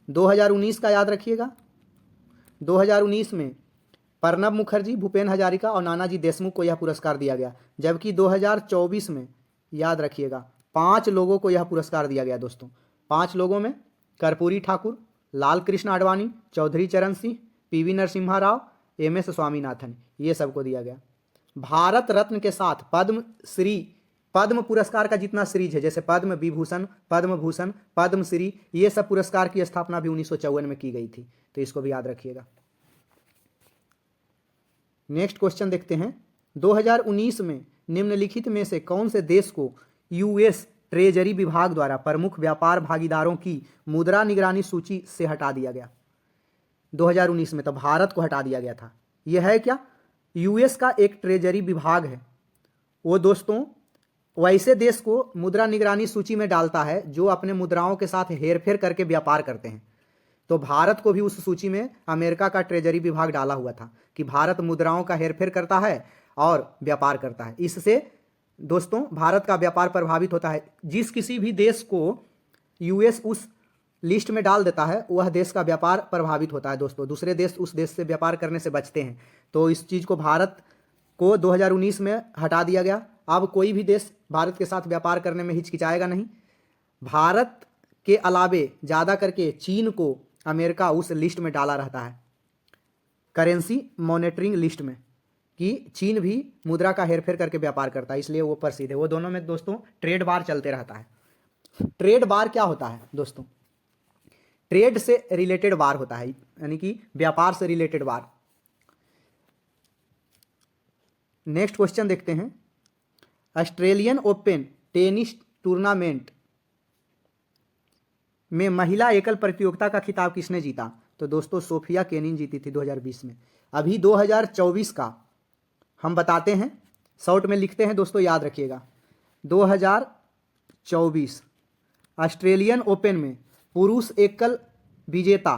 2019 का याद रखिएगा। 2019 में प्रणब मुखर्जी, भूपेन हजारिका और नानाजी देशमुख को यह पुरस्कार दिया गया। जबकि 2024 में याद रखिएगा 5 लोगों को यह पुरस्कार दिया गया दोस्तों। 5 लोगों में कर्पूरी ठाकुर, लाल कृष्ण आडवाणी, चौधरी चरण सिंह, पीवी नरसिम्हा राव, MS स्वामीनाथन, ये सबको दिया गया। भारत रत्न के साथ पद्म पुरस्कार का जितना सीरीज है, जैसे पद्म विभूषण, पद्म भूषण, पद्म श्री, ये सब पुरस्कार की स्थापना भी 1954 में की गई थी। तो इसको भी याद रखिएगा। नेक्स्ट क्वेश्चन देखते हैं। 2019 में निम्नलिखित में से कौन से देश को US ट्रेजरी विभाग द्वारा प्रमुख व्यापार भागीदारों की मुद्रा निगरानी सूची से हटा दिया गया? 2019 में तो भारत को हटा दिया गया था। यह है क्या? US का एक ट्रेजरी विभाग है, वो दोस्तों वैसे देश को मुद्रा निगरानी सूची में डालता है जो अपने मुद्राओं के साथ हेरफेर करके व्यापार करते हैं। तो भारत को भी उस सूची में अमेरिका का ट्रेजरी विभाग डाला हुआ था कि भारत मुद्राओं का हेरफेर करता है और व्यापार करता है। इससे दोस्तों भारत का व्यापार प्रभावित होता है। जिस किसी भी देश को US उस लिस्ट में डाल देता है, वह देश का व्यापार प्रभावित होता है दोस्तों। दूसरे देश उस देश से व्यापार करने से बचते हैं। तो इस चीज़ को भारत को 2019 में हटा दिया गया। अब कोई भी देश भारत के साथ व्यापार करने में हिचकिचाएगा नहीं। भारत के अलावे ज़्यादा करके चीन को अमेरिका उस लिस्ट में डाला रहता है, करेंसी मॉनिटरिंग लिस्ट में, कि चीन भी मुद्रा का हेरफेर करके व्यापार करता है, इसलिए वो प्रसिद्ध है। वो दोनों में दोस्तों ट्रेड वार चलते रहता है। ट्रेड वार क्या होता है दोस्तों? ट्रेड से रिलेटेड वार होता है, यानी कि व्यापार से रिलेटेड वार। नेक्स्ट क्वेश्चन देखते हैं। ऑस्ट्रेलियन ओपन टेनिस टूर्नामेंट में महिला एकल प्रतियोगिता का खिताब किसने जीता? तो दोस्तों सोफिया केनिन जीती थी 2020 में। अभी 2024 का हम बताते हैं, शॉर्ट में लिखते हैं दोस्तों, याद रखिएगा। 2024 ऑस्ट्रेलियन ओपन में पुरुष एकल विजेता,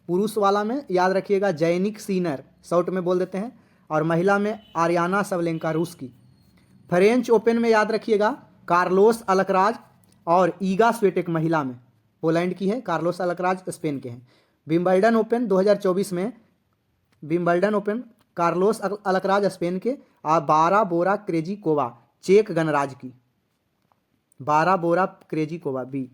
पुरुष वाला में याद रखिएगा जैनिक सीनर, शॉर्ट में बोल देते हैं, और महिला में आर्याना सबलेंका रूस की। फ्रेंच ओपन में याद रखिएगा कार्लोस अल्कराज और ईगा स्विएटेक, महिला में पोलैंड की है, कार्लोस अल्कराज स्पेन के हैं। विंबलडन ओपन 2024 में, Wimbledon Open Carlos Alcaraz Spain के, और बारा बोरा क्रेजिकोवा चेक गणराज्य की, बारा बोरा क्रेजिकोवा बी।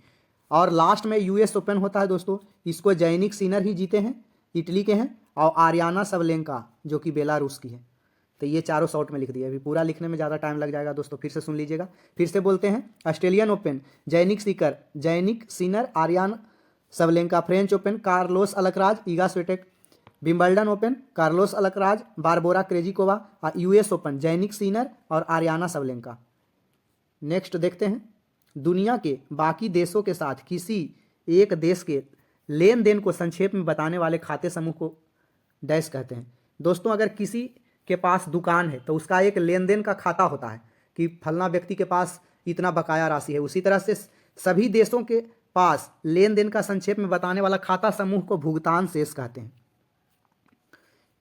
और लास्ट में यूएस ओपन होता है दोस्तों, इसको जैनिक सीनर ही जीते हैं, इटली के हैं, और आर्याना सबलेंका जो कि बेलारूस की है। तो ये चारों शॉर्ट में लिख दिया। अभी पूरा लिखने में ज़्यादा टाइम लग जाएगा दोस्तों, फिर से सुन लीजिएगा। फिर से बोलते हैं, Australian Open Jannik Sinner Aryna Sabalenka, French Open Carlos Alcaraz Iga Swiatek, Wimbledon Open Carlos Alcaraz Barbora Krejcikova, और यूएस ओपन जैनिक सीनर और आर्याना सबलेंका। नेक्स्ट देखते हैं, दुनिया के बाकी देशों के साथ किसी एक देश के लेन देन को संक्षेप में बताने वाले खाते समूह को डैश कहते हैं। दोस्तों अगर किसी के पास दुकान है तो उसका एक लेन देन का खाता होता है कि फलना व्यक्ति के पास इतना बकाया राशि है। उसी तरह से सभी देशों के पास लेन देन का संक्षेप में बताने वाला खाता समूह को भुगतान शेष कहते हैं।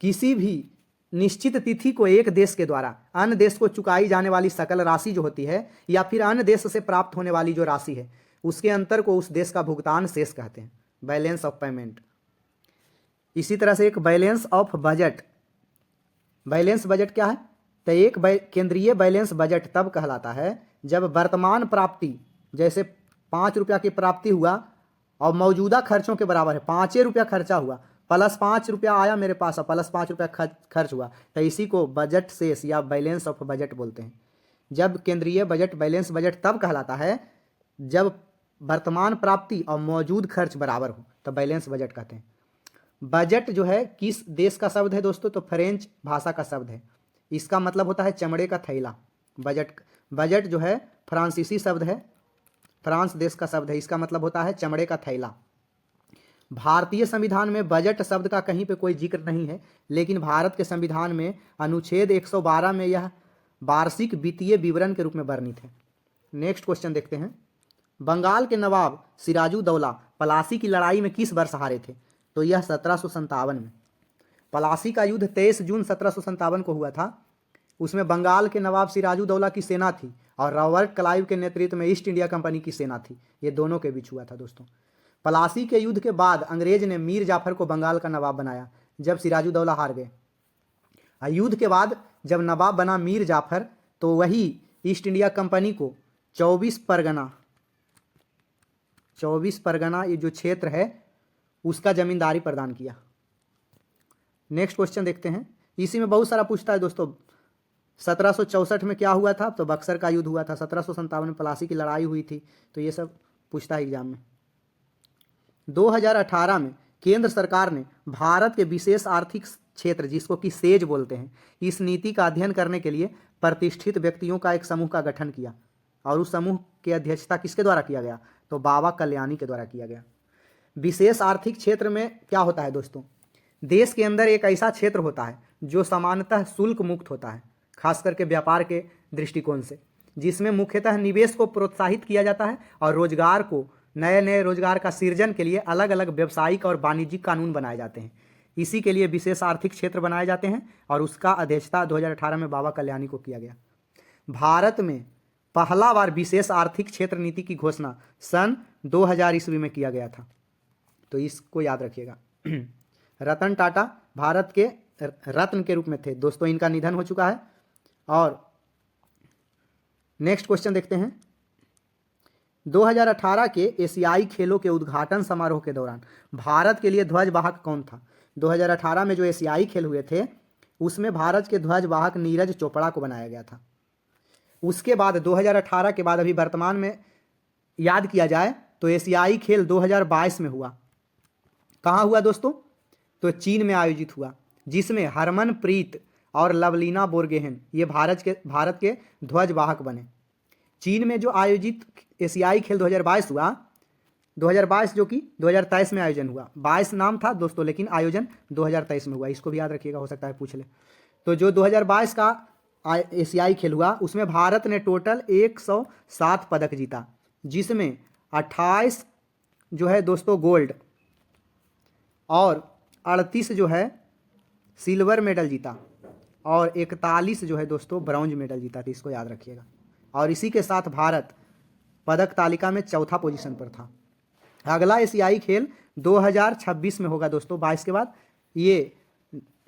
किसी भी निश्चित तिथि को एक देश के द्वारा अन्य देश को चुकाई जाने वाली सकल राशि जो होती है, या फिर अन्य देश से प्राप्त होने वाली जो राशि है, उसके अंतर को उस देश का भुगतान शेष कहते हैं, बैलेंस ऑफ पेमेंट। इसी तरह से एक balance of budget, balance budget क्या है? तो एक केंद्रीय बैलेंस बजट तब कहलाता है जब वर्तमान प्राप्ति, जैसे 5 रुपया की प्राप्ति हुआ और मौजूदा खर्चों के बराबर है, 5 रुपया खर्चा हुआ प्लस 5 रुपया आया मेरे पास और प्लस 5 रुपया खर्च हुआ, तो इसी को बजट शेष या बैलेंस ऑफ बजट बोलते हैं। जब केंद्रीय बजट बैलेंस बजट तब कहलाता है जब वर्तमान प्राप्ति और मौजूद खर्च बराबर हो, तो बैलेंस बजट कहते हैं। बजट जो है किस देश का शब्द है दोस्तों? तो फ्रेंच भाषा का शब्द है। इसका मतलब होता है चमड़े का थैला। बजट जो है फ्रांसीसी शब्द है, फ्रांस देश का शब्द है, इसका मतलब होता है चमड़े का थैला। भारतीय संविधान में बजट शब्द का कहीं पे कोई जिक्र नहीं है, लेकिन भारत के संविधान में अनुच्छेद 112 में यह वार्षिक वित्तीय विवरण के रूप में वर्णित है। नेक्स्ट क्वेश्चन देखते हैं। बंगाल के नवाब सिराजुद्दौला पलासी की लड़ाई में किस वर्ष हारे थे? तो यह 1757 में। पलासी का युद्ध 23 जून 1757 को हुआ था। उसमें बंगाल के नवाब सिराजुद्दौला की सेना थी और रॉबर्ट क्लाइव के नेतृत्व में ईस्ट इंडिया कंपनी की सेना थी। ये दोनों के बीच हुआ था दोस्तों। पलासी के युद्ध के बाद अंग्रेज ने मीर जाफर को बंगाल का नवाब बनाया जब सिराजुद्दौला हार गए। युद्ध के बाद जब नवाब बना मीर जाफर, तो वही ईस्ट इंडिया कंपनी को 24 परगना ये जो क्षेत्र है उसका जमींदारी प्रदान किया। नेक्स्ट क्वेश्चन देखते हैं। इसी में बहुत सारा पूछता है दोस्तों। 1764 में क्या हुआ था? तो बक्सर का युद्ध हुआ था। 1757 में पलासी की लड़ाई हुई थी। तो ये सब पूछता है एग्जाम में। 2018 में केंद्र सरकार ने भारत के विशेष आर्थिक क्षेत्र, जिसको कि सेज बोलते हैं, इस नीति का अध्ययन करने के लिए प्रतिष्ठित व्यक्तियों का एक समूह का गठन किया। और उस समूह की अध्यक्षता किसके द्वारा किया गया? तो बाबा कल्याणी के द्वारा किया गया। विशेष आर्थिक क्षेत्र में क्या होता है दोस्तों? देश के अंदर एक ऐसा क्षेत्र होता है जो सामान्यतः शुल्क मुक्त होता है, खास करके व्यापार के दृष्टिकोण से, जिसमें मुख्यतः निवेश को प्रोत्साहित किया जाता है और रोजगार को, नए नए रोजगार का सृजन के लिए अलग अलग व्यावसायिक और वाणिज्यिक कानून बनाए जाते हैं। इसी के लिए विशेष आर्थिक क्षेत्र बनाए जाते हैं और उसका अध्यक्षता 2018 में बाबा कल्याणी को किया गया। भारत में पहला बार विशेष आर्थिक क्षेत्र नीति की घोषणा सन 2000 ईस्वी में किया गया था। तो इसको याद रखिएगा। रतन टाटा भारत के रत्न के रूप में थे दोस्तों। इनका निधन हो चुका है और नेक्स्ट क्वेश्चन देखते हैं, 2018 के एशियाई खेलों के उद्घाटन समारोह के दौरान भारत के लिए ध्वजवाहक कौन था? 2018 में जो एशियाई खेल हुए थे उसमें भारत के ध्वजवाहक नीरज चोपड़ा को बनाया गया था। उसके बाद 2018 के बाद अभी वर्तमान में याद किया जाए तो एशियाई खेल 2022 में हुआ। कहाँ हुआ दोस्तों? तो चीन में आयोजित हुआ, जिसमें हरमनप्रीत और लवलीना बोरगोहेन ये भारत के ध्वजवाहक बने। चीन में जो आयोजित एशियाई खेल 2022 हुआ, 2022 जो कि 2023 में आयोजन हुआ, 22 नाम था दोस्तों लेकिन आयोजन 2023 में हुआ, इसको भी याद रखिएगा, हो सकता है पूछ ले। तो जो 2022 का एशियाई खेल हुआ उसमें भारत ने टोटल 107 पदक जीता, जिसमें 28 जो है दोस्तों गोल्ड और 38 जो है सिल्वर मेडल जीता और 41 जो है दोस्तों ब्रॉन्ज मेडल जीता था, इसको याद रखिएगा। और इसी के साथ भारत पदक तालिका में चौथा पोजीशन पर था। अगला एशियाई खेल 2026 में होगा दोस्तों, 22 के बाद, ये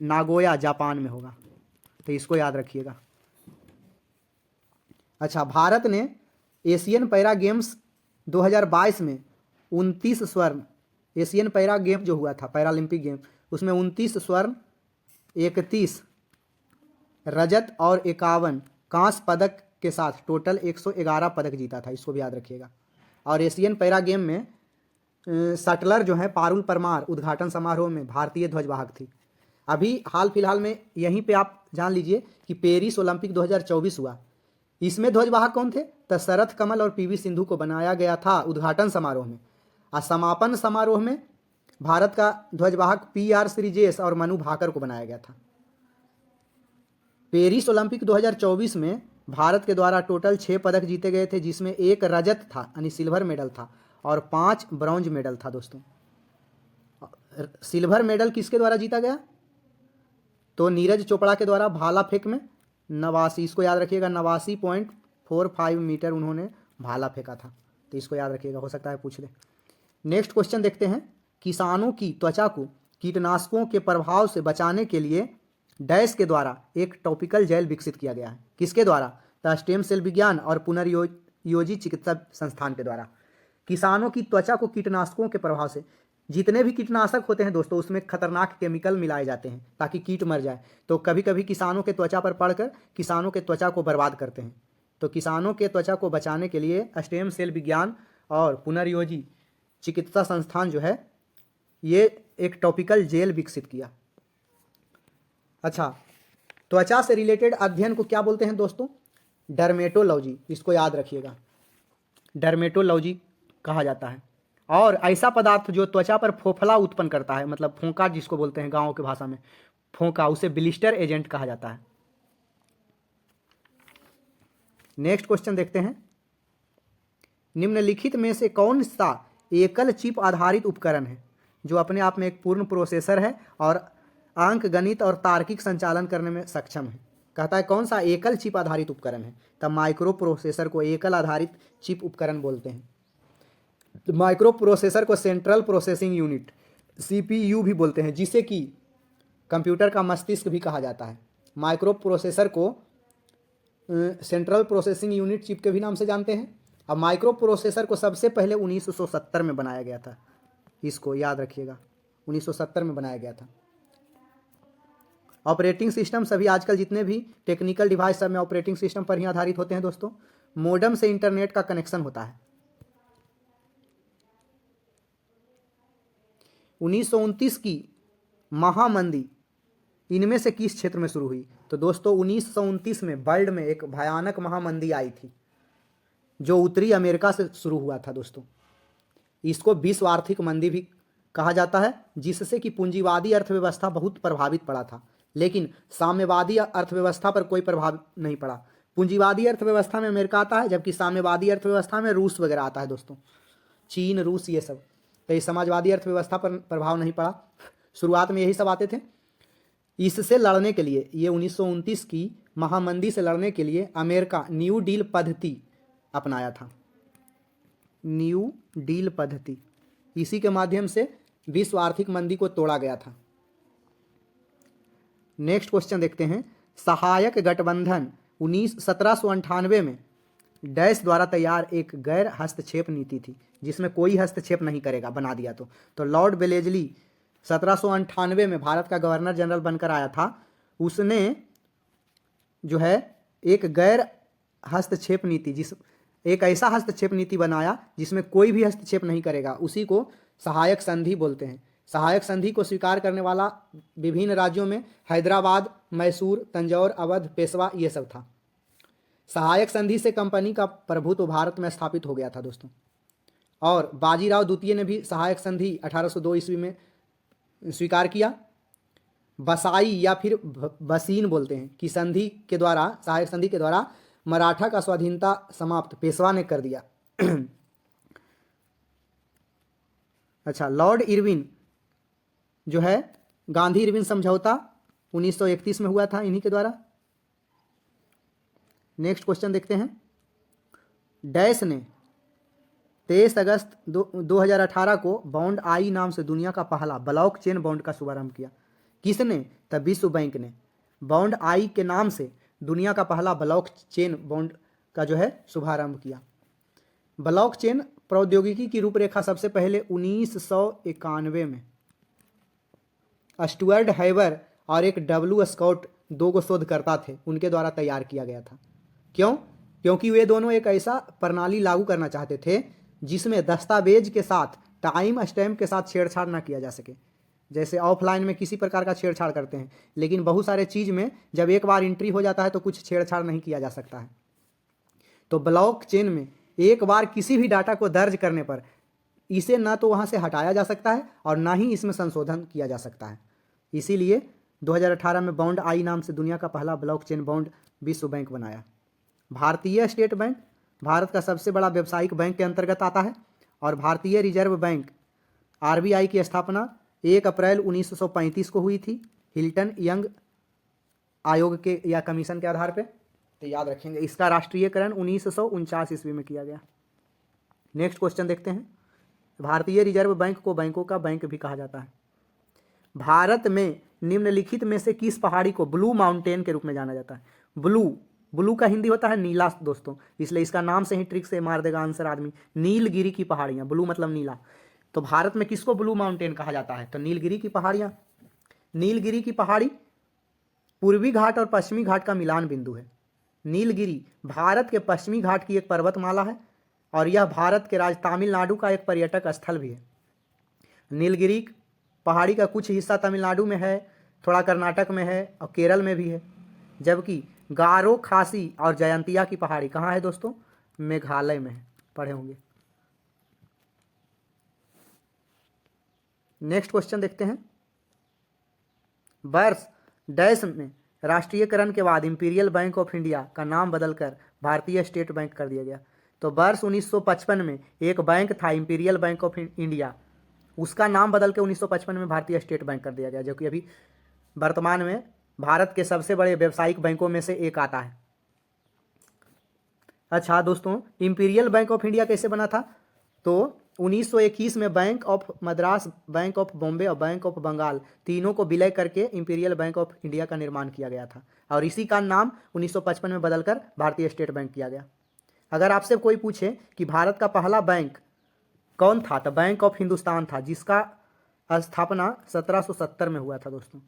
नागोया जापान में होगा, तो इसको याद रखिएगा। अच्छा, भारत ने एशियन पैरा गेम्स 2022 में 29 स्वर्ण, एशियन पैरा गेम जो हुआ था पैरालंपिक गेम, उसमें 29 स्वर्ण, 31 रजत और 51 कांस्य पदक के साथ टोटल 111 पदक जीता था, इसको भी याद रखिएगा। और एशियन पैरा गेम में शटलर जो है पारुल परमार उद्घाटन समारोह में भारतीय ध्वजवाहक थी। अभी हाल फिलहाल में यहीं पे आप जान लीजिए कि पेरिस ओलंपिक 2024 हुआ, इसमें ध्वजवाहक कौन थे? तो शरथ कमल और पीवी सिंधु को बनाया गया था उद्घाटन समारोह में, और समापन समारोह में भारत का ध्वजवाहक PR श्रीजेश और मनु भाकर को बनाया गया था। पेरिस ओलंपिक 2024 में भारत के द्वारा टोटल 6 पदक जीते गए थे, जिसमें 1 रजत था यानी सिल्वर मेडल था और 5 ब्रॉन्ज मेडल था दोस्तों। सिल्वर मेडल किसके द्वारा जीता गया? तो नीरज चोपड़ा के द्वारा भाला फेंक में 89, इसको याद रखिएगा, 89.45 मीटर उन्होंने भाला फेंका था, तो इसको याद रखिएगा, हो सकता है पूछ ले। नेक्स्ट क्वेश्चन देखते हैं, किसानों की त्वचा को कीटनाशकों के प्रभाव से बचाने के लिए डैश के द्वारा एक टॉपिकल जेल विकसित किया गया है। किसके द्वारा? तो स्टेम सेल विज्ञान और पुनर्योजी चिकित्सा संस्थान के द्वारा। किसानों की त्वचा को कीटनाशकों के प्रभाव से, जितने भी कीटनाशक होते हैं दोस्तों उसमें खतरनाक केमिकल मिलाए जाते हैं ताकि कीट मर जाए, तो कभी कभी किसानों के त्वचा पर पड़कर किसानों के त्वचा को बर्बाद करते हैं। तो किसानों के त्वचा को बचाने के लिए स्टेम सेल विज्ञान और पुनर्योजी चिकित्सा संस्थान जो है ये एक टॉपिकल जेल विकसित किया। अच्छा, त्वचा से रिलेटेड अध्ययन को क्या बोलते हैं दोस्तों? डर्मेटोलॉजी, इसको याद रखिएगा, डर्मेटोलॉजी कहा जाता है। और ऐसा पदार्थ जो त्वचा पर फोफला उत्पन्न करता है, मतलब फोंका जिसको बोलते हैं गांव की भाषा में फोंका, उसे ब्लिस्टर एजेंट कहा जाता है। नेक्स्ट क्वेश्चन देखते हैं, निम्नलिखित में से कौन सा एकल चिप आधारित उपकरण है जो अपने आप में एक पूर्ण प्रोसेसर है और अंक गणित और तार्किक संचालन करने में सक्षम है? कहता है कौन सा एकल चिप आधारित उपकरण है? तब माइक्रो प्रोसेसर को एकल आधारित चिप उपकरण बोलते हैं। माइक्रो प्रोसेसर को सेंट्रल प्रोसेसिंग यूनिट CPU भी बोलते हैं, जिसे कि कंप्यूटर का मस्तिष्क भी कहा जाता है। माइक्रो प्रोसेसर को सेंट्रल प्रोसेसिंग यूनिट चिप के भी नाम से जानते हैं। अब माइक्रो प्रोसेसर को सबसे पहले 1970 में बनाया गया था, इसको याद रखिएगा, 1970 में बनाया गया था। ऑपरेटिंग सिस्टम सभी आजकल जितने भी टेक्निकल डिवाइस सब में ऑपरेटिंग सिस्टम पर ही आधारित होते हैं दोस्तों। मोडेम से इंटरनेट का कनेक्शन होता है। 1929 की महामंदी इनमें से किस क्षेत्र में शुरू हुई? तो दोस्तों 1929 में वर्ल्ड में एक भयानक महामंदी आई थी जो उत्तरी अमेरिका से शुरू हुआ था दोस्तों। इसको विश्व आर्थिक मंदी भी कहा जाता है, जिससे कि पूंजीवादी अर्थव्यवस्था बहुत प्रभावित पड़ा था, लेकिन साम्यवादी अर्थव्यवस्था पर कोई प्रभाव नहीं पड़ा। पूंजीवादी अर्थव्यवस्था में अमेरिका आता है, जबकि साम्यवादी अर्थव्यवस्था में रूस वगैरह आता है दोस्तों, चीन, रूस, ये सब। तो इस समाजवादी अर्थव्यवस्था पर प्रभाव नहीं पड़ा, शुरुआत में यही सब आते थे। इससे लड़ने के लिए, ये 1929 की महामंदी से लड़ने के लिए अमेरिका न्यू डील पद्धति अपनाया था। न्यू डील पद्धति, इसी के माध्यम से विश्व आर्थिक मंदी को तोड़ा गया था। नेक्स्ट क्वेश्चन देखते हैं, सहायक गठबंधन 1798 में डैश द्वारा तैयार एक गैर हस्तक्षेप नीति थी, जिसमें कोई हस्तक्षेप नहीं करेगा बना दिया तो लॉर्ड वेलेजली 1798 में भारत का गवर्नर जनरल बनकर आया था। उसने जो है एक गैर हस्तक्षेप नीति एक ऐसा हस्तक्षेप नीति बनाया जिसमें कोई भी हस्तक्षेप नहीं करेगा, उसी को सहायक संधि बोलते हैं। सहायक संधि को स्वीकार करने वाला विभिन्न राज्यों में हैदराबाद, मैसूर, तंजौर, अवध, पेशवा ये सब था। सहायक संधि से कंपनी का प्रभुत्व भारत में स्थापित हो गया था दोस्तों। और बाजीराव द्वितीय ने भी सहायक संधि 1802 ईस्वी में स्वीकार किया। बसाई या फिर बसीन बोलते हैं कि संधि के द्वारा, सहायक संधि के द्वारा मराठा का स्वाधीनता समाप्त पेशवा ने कर दिया। अच्छा, लॉर्ड इरविन जो है गांधी इरविन समझौता 1931 में हुआ था इन्हीं के द्वारा। नेक्स्ट क्वेश्चन देखते हैं। डैश ने 23 अगस्त 2018 को बॉन्ड आई नाम से दुनिया का पहला ब्लॉक चेन बॉन्ड का शुभारंभ किया। किसने? तब विश्व बैंक ने बॉन्ड आई के नाम से दुनिया का पहला ब्लॉक चेन बॉन्ड का जो है शुभारंभ किया। ब्लॉक चेन प्रौद्योगिकी की रूपरेखा सबसे पहले 1991 में स्टुअर्ट हैवर और एक डब्ल्यू स्कॉट, दो को शोधकर्ता थे, उनके द्वारा तैयार किया गया था। क्यों? क्योंकि वे दोनों एक ऐसा प्रणाली लागू करना चाहते थे जिसमें दस्तावेज के साथ टाइम स्टैम्प के साथ छेड़छाड़ ना किया जा सके। जैसे ऑफलाइन में किसी प्रकार का छेड़छाड़ करते हैं, लेकिन बहुत सारे चीज़ में जब एक बार एंट्री हो जाता है तो कुछ छेड़छाड़ नहीं किया जा सकता है। तो ब्लॉक चेन में एक बार किसी भी डाटा को दर्ज करने पर इसे ना तो वहाँ से हटाया जा सकता है और ना ही इसमें संशोधन किया जा सकता है। इसीलिए 2018 में बॉन्ड आई नाम से दुनिया का पहला ब्लॉक चेन बॉन्ड विश्व बैंक बनाया। भारतीय स्टेट बैंक भारत का सबसे बड़ा व्यावसायिक बैंक के अंतर्गत आता है और भारतीय रिजर्व बैंक आरबीआई की स्थापना 1 अप्रैल 1935 को हुई थी, हिल्टन यंग आयोग के या कमीशन के आधार पे। तो याद रखेंगे, इसका राष्ट्रीयकरण 1949 ईस्वी में किया गया। नेक्स्ट क्वेश्चन देखते हैं। भारतीय रिजर्व बैंक को बैंकों का बैंक भी कहा जाता है। भारत में निम्नलिखित में से किस पहाड़ी को ब्लू माउंटेन के रूप में जाना जाता है? ब्लू का हिंदी होता है नीला दोस्तों, इसलिए इसका नाम से ही ट्रिक से मार देगा आंसर आदमी। नीलगिरी की पहाड़ियाँ, ब्लू मतलब नीला। तो भारत में किसको ब्लू माउंटेन कहा जाता है? तो नीलगिरी की पहाड़ियाँ। नीलगिरी की पहाड़ी पूर्वी घाट और पश्चिमी घाट का मिलान बिंदु है। नीलगिरी भारत के पश्चिमी घाट की एक पर्वतमाला है और यह भारत के राज्य तमिलनाडु का एक पर्यटक स्थल भी है। नीलगिरी पहाड़ी का कुछ हिस्सा तमिलनाडु में है, थोड़ा कर्नाटक में है और केरल में भी है, जबकि गारो, खासी और जयंतिया की पहाड़ी कहाँ है दोस्तों? मेघालय में है, पढ़े होंगे। नेक्स्ट क्वेश्चन देखते हैं। वर्ष डैश में राष्ट्रीयकरण के बाद इंपीरियल बैंक ऑफ इंडिया का नाम बदलकर भारतीय स्टेट बैंक कर दिया गया। तो वर्ष 1955 में एक बैंक था इंपीरियल बैंक ऑफ इंडिया, उसका नाम बदल के 1955 में भारतीय स्टेट बैंक कर दिया गया, जो कि अभी वर्तमान में भारत के सबसे बड़े व्यावसायिक बैंकों में से एक आता है। अच्छा दोस्तों, इंपीरियल बैंक ऑफ इंडिया कैसे बना था? तो 1921 में bank of Madras, bank of Bombay और बैंक ऑफ बंगाल तीनों को विलय करके इंपीरियल बैंक ऑफ इंडिया का निर्माण किया गया था और इसी का नाम 1955 में बदलकर भारतीय स्टेट बैंक किया गया। अगर आपसे कोई पूछे कि भारत का पहला बैंक कौन था, तो बैंक ऑफ हिंदुस्तान था, जिसका स्थापना 1770 में हुआ था दोस्तों।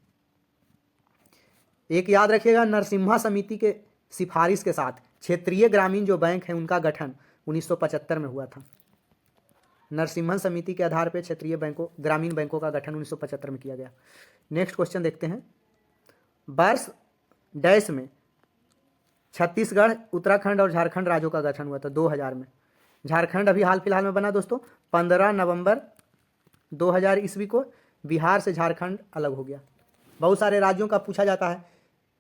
एक याद रखिएगा, नरसिम्हा समिति के सिफारिश के साथ क्षेत्रीय ग्रामीण जो बैंक हैं उनका गठन 1975 में हुआ था। नरसिम्हा समिति के आधार पर क्षेत्रीय बैंकों, ग्रामीण बैंकों का गठन 1975 में किया गया। नेक्स्ट क्वेश्चन देखते हैं। वर्ष डैश में छत्तीसगढ़, उत्तराखंड और झारखंड राज्यों का गठन हुआ था 2000 में। झारखंड अभी हाल फिलहाल में बना दोस्तों। 15 नवंबर 2000 ईस्वी को बिहार से झारखंड अलग हो गया। बहुत सारे राज्यों का पूछा जाता है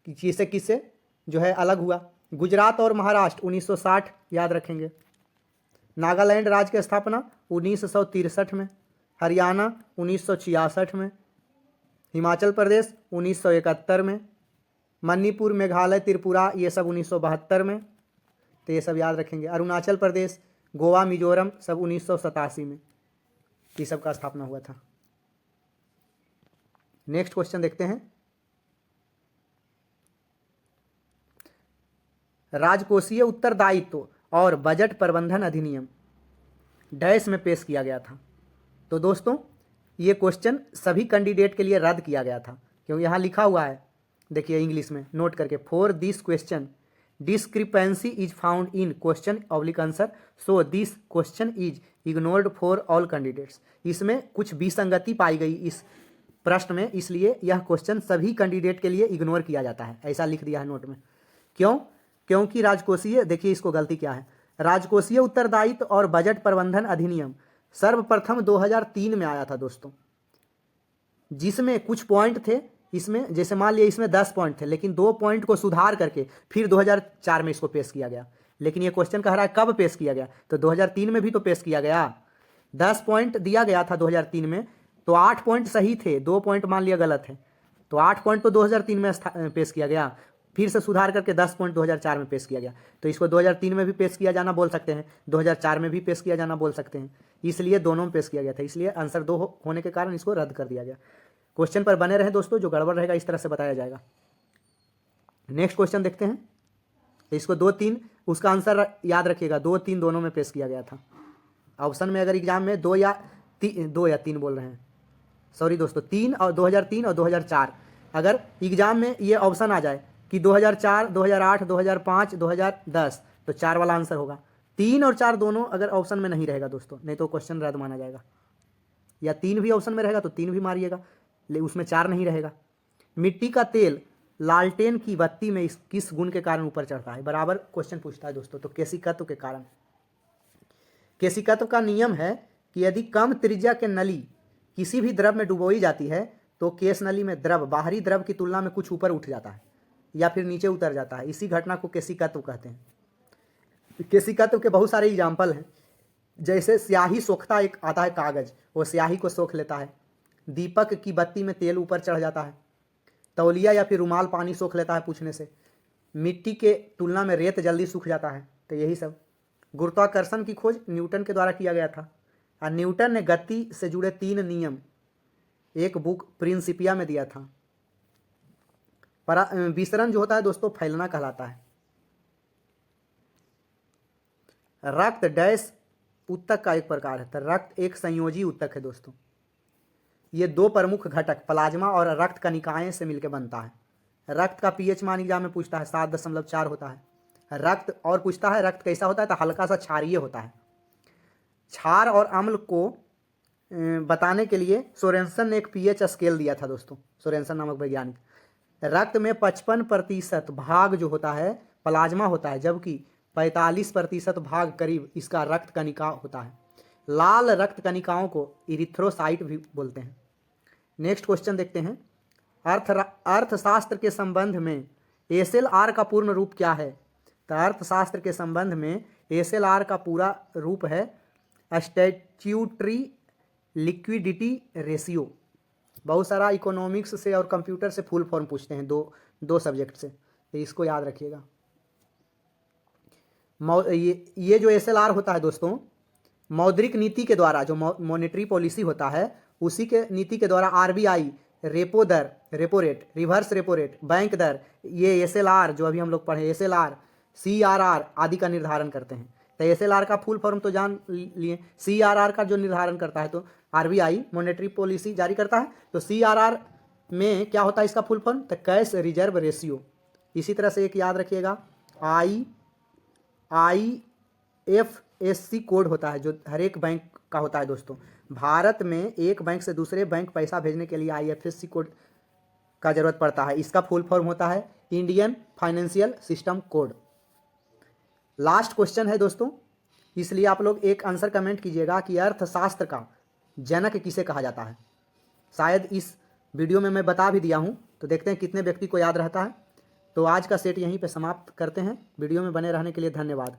कि किससे किससे जो है अलग हुआ। गुजरात और महाराष्ट्र 1960 याद रखेंगे। नागालैंड राज्य की स्थापना 1963 में, हरियाणा 1966 में, हिमाचल प्रदेश 1971 में, मणिपुर, मेघालय, त्रिपुरा ये सब 1972 में, तो ये सब याद रखेंगे। अरुणाचल प्रदेश, गोवा, मिजोरम सब 1987 में ये सब का स्थापना हुआ था। नेक्स्ट क्वेश्चन देखते हैं। राजकोषीय उत्तरदायित्व और बजट प्रबंधन अधिनियम डैश में पेश किया गया था। तो दोस्तों ये क्वेश्चन सभी कैंडिडेट के लिए रद्द किया गया था, क्योंकि यहाँ लिखा हुआ है, देखिए इंग्लिश में नोट करके, for this question discrepancy is found in question oblique answer, so this question is ignored for all candidates. इसमें कुछ विसंगति पाई गई इस प्रश्न में, इसलिए यह क्वेश्चन सभी कैंडिडेट के लिए इग्नोर किया जाता है, ऐसा लिख दिया है नोट में। क्यों? क्योंकि राजकोषीय, देखिए इसको गलती क्या है, राजकोषीय उत्तरदायित्व और बजट प्रबंधन अधिनियम सर्वप्रथम 2003 में आया था दोस्तों, जिसमें कुछ पॉइंट थे इसमें, जैसे मान लिया इसमें 10 पॉइंट थे, लेकिन 2 पॉइंट को सुधार करके फिर 2004 में इसको पेश किया गया। लेकिन ये क्वेश्चन कह रहा है कब पेश किया गया, तो 2003 में भी तो पेश किया गया। 10 पॉइंट दिया गया था 2003 में, तो 8 पॉइंट सही थे, 2 पॉइंट मान लिया गलत है, तो 8 पॉइंट तो 2003 में पेश किया गया, फिर से सुधार करके 10 पॉइंट 2004 में पेश किया गया। तो इसको 2003 में भी पेश किया जाना बोल सकते हैं, 2004 में भी पेश किया जाना बोल सकते हैं, इसलिए दोनों में पेश किया गया था, इसलिए आंसर 2 होने के कारण इसको रद्द कर दिया गया। क्वेश्चन पर बने रहे दोस्तों, जो गड़बड़ रहेगा इस तरह से बताया जाएगा। नेक्स्ट क्वेश्चन देखते हैं, इसको 2, 3, उसका आंसर याद रखिएगा, 2, 3 दोनों में पेश किया गया था। ऑप्शन में अगर एग्जाम में 2 या 3 बोल रहे हैं, सॉरी दोस्तों, 3 और 2003 और 2004, अगर एग्जाम में ये ऑप्शन आ जाए कि 2004, 2008, 2005, 2010, तो 4 वाला आंसर होगा। 3 और 4 दोनों अगर ऑप्शन में नहीं रहेगा दोस्तों, नहीं तो क्वेश्चन रद्द माना जाएगा, या 3 भी ऑप्शन में रहेगा तो 3 भी मारिएगा, लेकिन उसमें 4 नहीं रहेगा। मिट्टी का तेल लालटेन की बत्ती में किस गुण के कारण ऊपर चढ़ता है, बराबर क्वेश्चन पूछता है दोस्तों, तो केशिकत्व के कारण। केशिकत्व का नियम है कि यदि कम त्रिज्या के नली किसी भी द्रव में डुबोई जाती है तो केश नली में द्रव बाहरी द्रव की तुलना में कुछ ऊपर उठ जाता है या फिर नीचे उतर जाता है, इसी घटना को केशिकत्व कहते हैं। केशिकत्व के बहुत सारे एग्जाम्पल हैं, जैसे स्याही सोखता एक आता है कागज, वो स्याही को सोख लेता है। दीपक की बत्ती में तेल ऊपर चढ़ जाता है। तौलिया या फिर रुमाल पानी सोख लेता है पूछने से। मिट्टी के तुलना में रेत जल्दी सूख जाता है, तो यही सब। गुरुत्वाकर्षण की खोज न्यूटन के द्वारा किया गया था, और न्यूटन ने गति से जुड़े 3 नियम एक बुक प्रिंसिपिया में दिया था। विसरण जो होता है दोस्तों फैलना कहलाता है। रक्त डैश उत्तक का एक प्रकार है, तो रक्त एक संयोजी उत्तक है दोस्तों। ये 2 प्रमुख घटक प्लाज्मा और रक्त कणिकाएं से मिलकर बनता है। रक्त का पीएच मान एग्जाम में पूछता है 7.4 होता है। रक्त और पूछता है रक्त कैसा होता है, तो हल्का सा क्षारीय होता है। क्षार और अम्ल को बताने के लिए सोरेनसन ने एक पीएच स्केल दिया था दोस्तों, सोरेनसन नामक वैज्ञानिक। रक्त में 55% भाग जो होता है प्लाज्मा होता है, जबकि 45% भाग करीब इसका रक्त कणिका होता है। लाल रक्त कणिकाओं को इरिथ्रोसाइट भी बोलते हैं। नेक्स्ट क्वेश्चन देखते हैं, अर्थशास्त्र के संबंध में एसएलआर का पूर्ण रूप क्या है। तो अर्थशास्त्र के संबंध में एसएलआर का पूरा रूप है स्टैट्यूटरी लिक्विडिटी रेशियो। बहुत सारा इकोनॉमिक्स से और कंप्यूटर से फुल फॉर्म पूछते हैं, दो सब्जेक्ट से, तो इसको याद रखिएगा। ये जो एसएलआर होता है दोस्तों, मौद्रिक नीति के द्वारा, जो मॉनेटरी पॉलिसी होता है उसी के नीति के द्वारा आरबीआई रेपो दर, repo rate, reverse repo rate, bank दर, ये एसएलआर जो अभी हम लोग पढ़े, एसएलआर, सीआरआर आदि का निर्धारण करते हैं। तो एसएलआर का फुल फॉर्म तो जान लिए। सीआरआर का जो निर्धारण करता है तो आरबीआई मॉनेटरी पॉलिसी जारी करता है, तो सीआरआर में क्या होता है इसका फुल फॉर्म, तो कैश रिजर्व रेशियो। इसी तरह से एक याद रखिएगा, IFSC कोड होता है जो हर एक बैंक का होता है दोस्तों। भारत में एक बैंक से दूसरे बैंक पैसा भेजने के लिए IFSC कोड का जरूरत पड़ता है। इसका फुल फॉर्म होता है Indian financial system code. Last question है दोस्तों, इसलिए आप लोग एक आंसर कमेंट कीजिएगा कि अर्थशास्त्र का जनक किसे कहा जाता है। शायद इस वीडियो में मैं बता भी दिया हूं, तो देखते हैं कितने व्यक्ति को याद रहता है। तो आज का सेट यहीं पे समाप्त करते हैं। वीडियो में बने रहने के लिए धन्यवाद।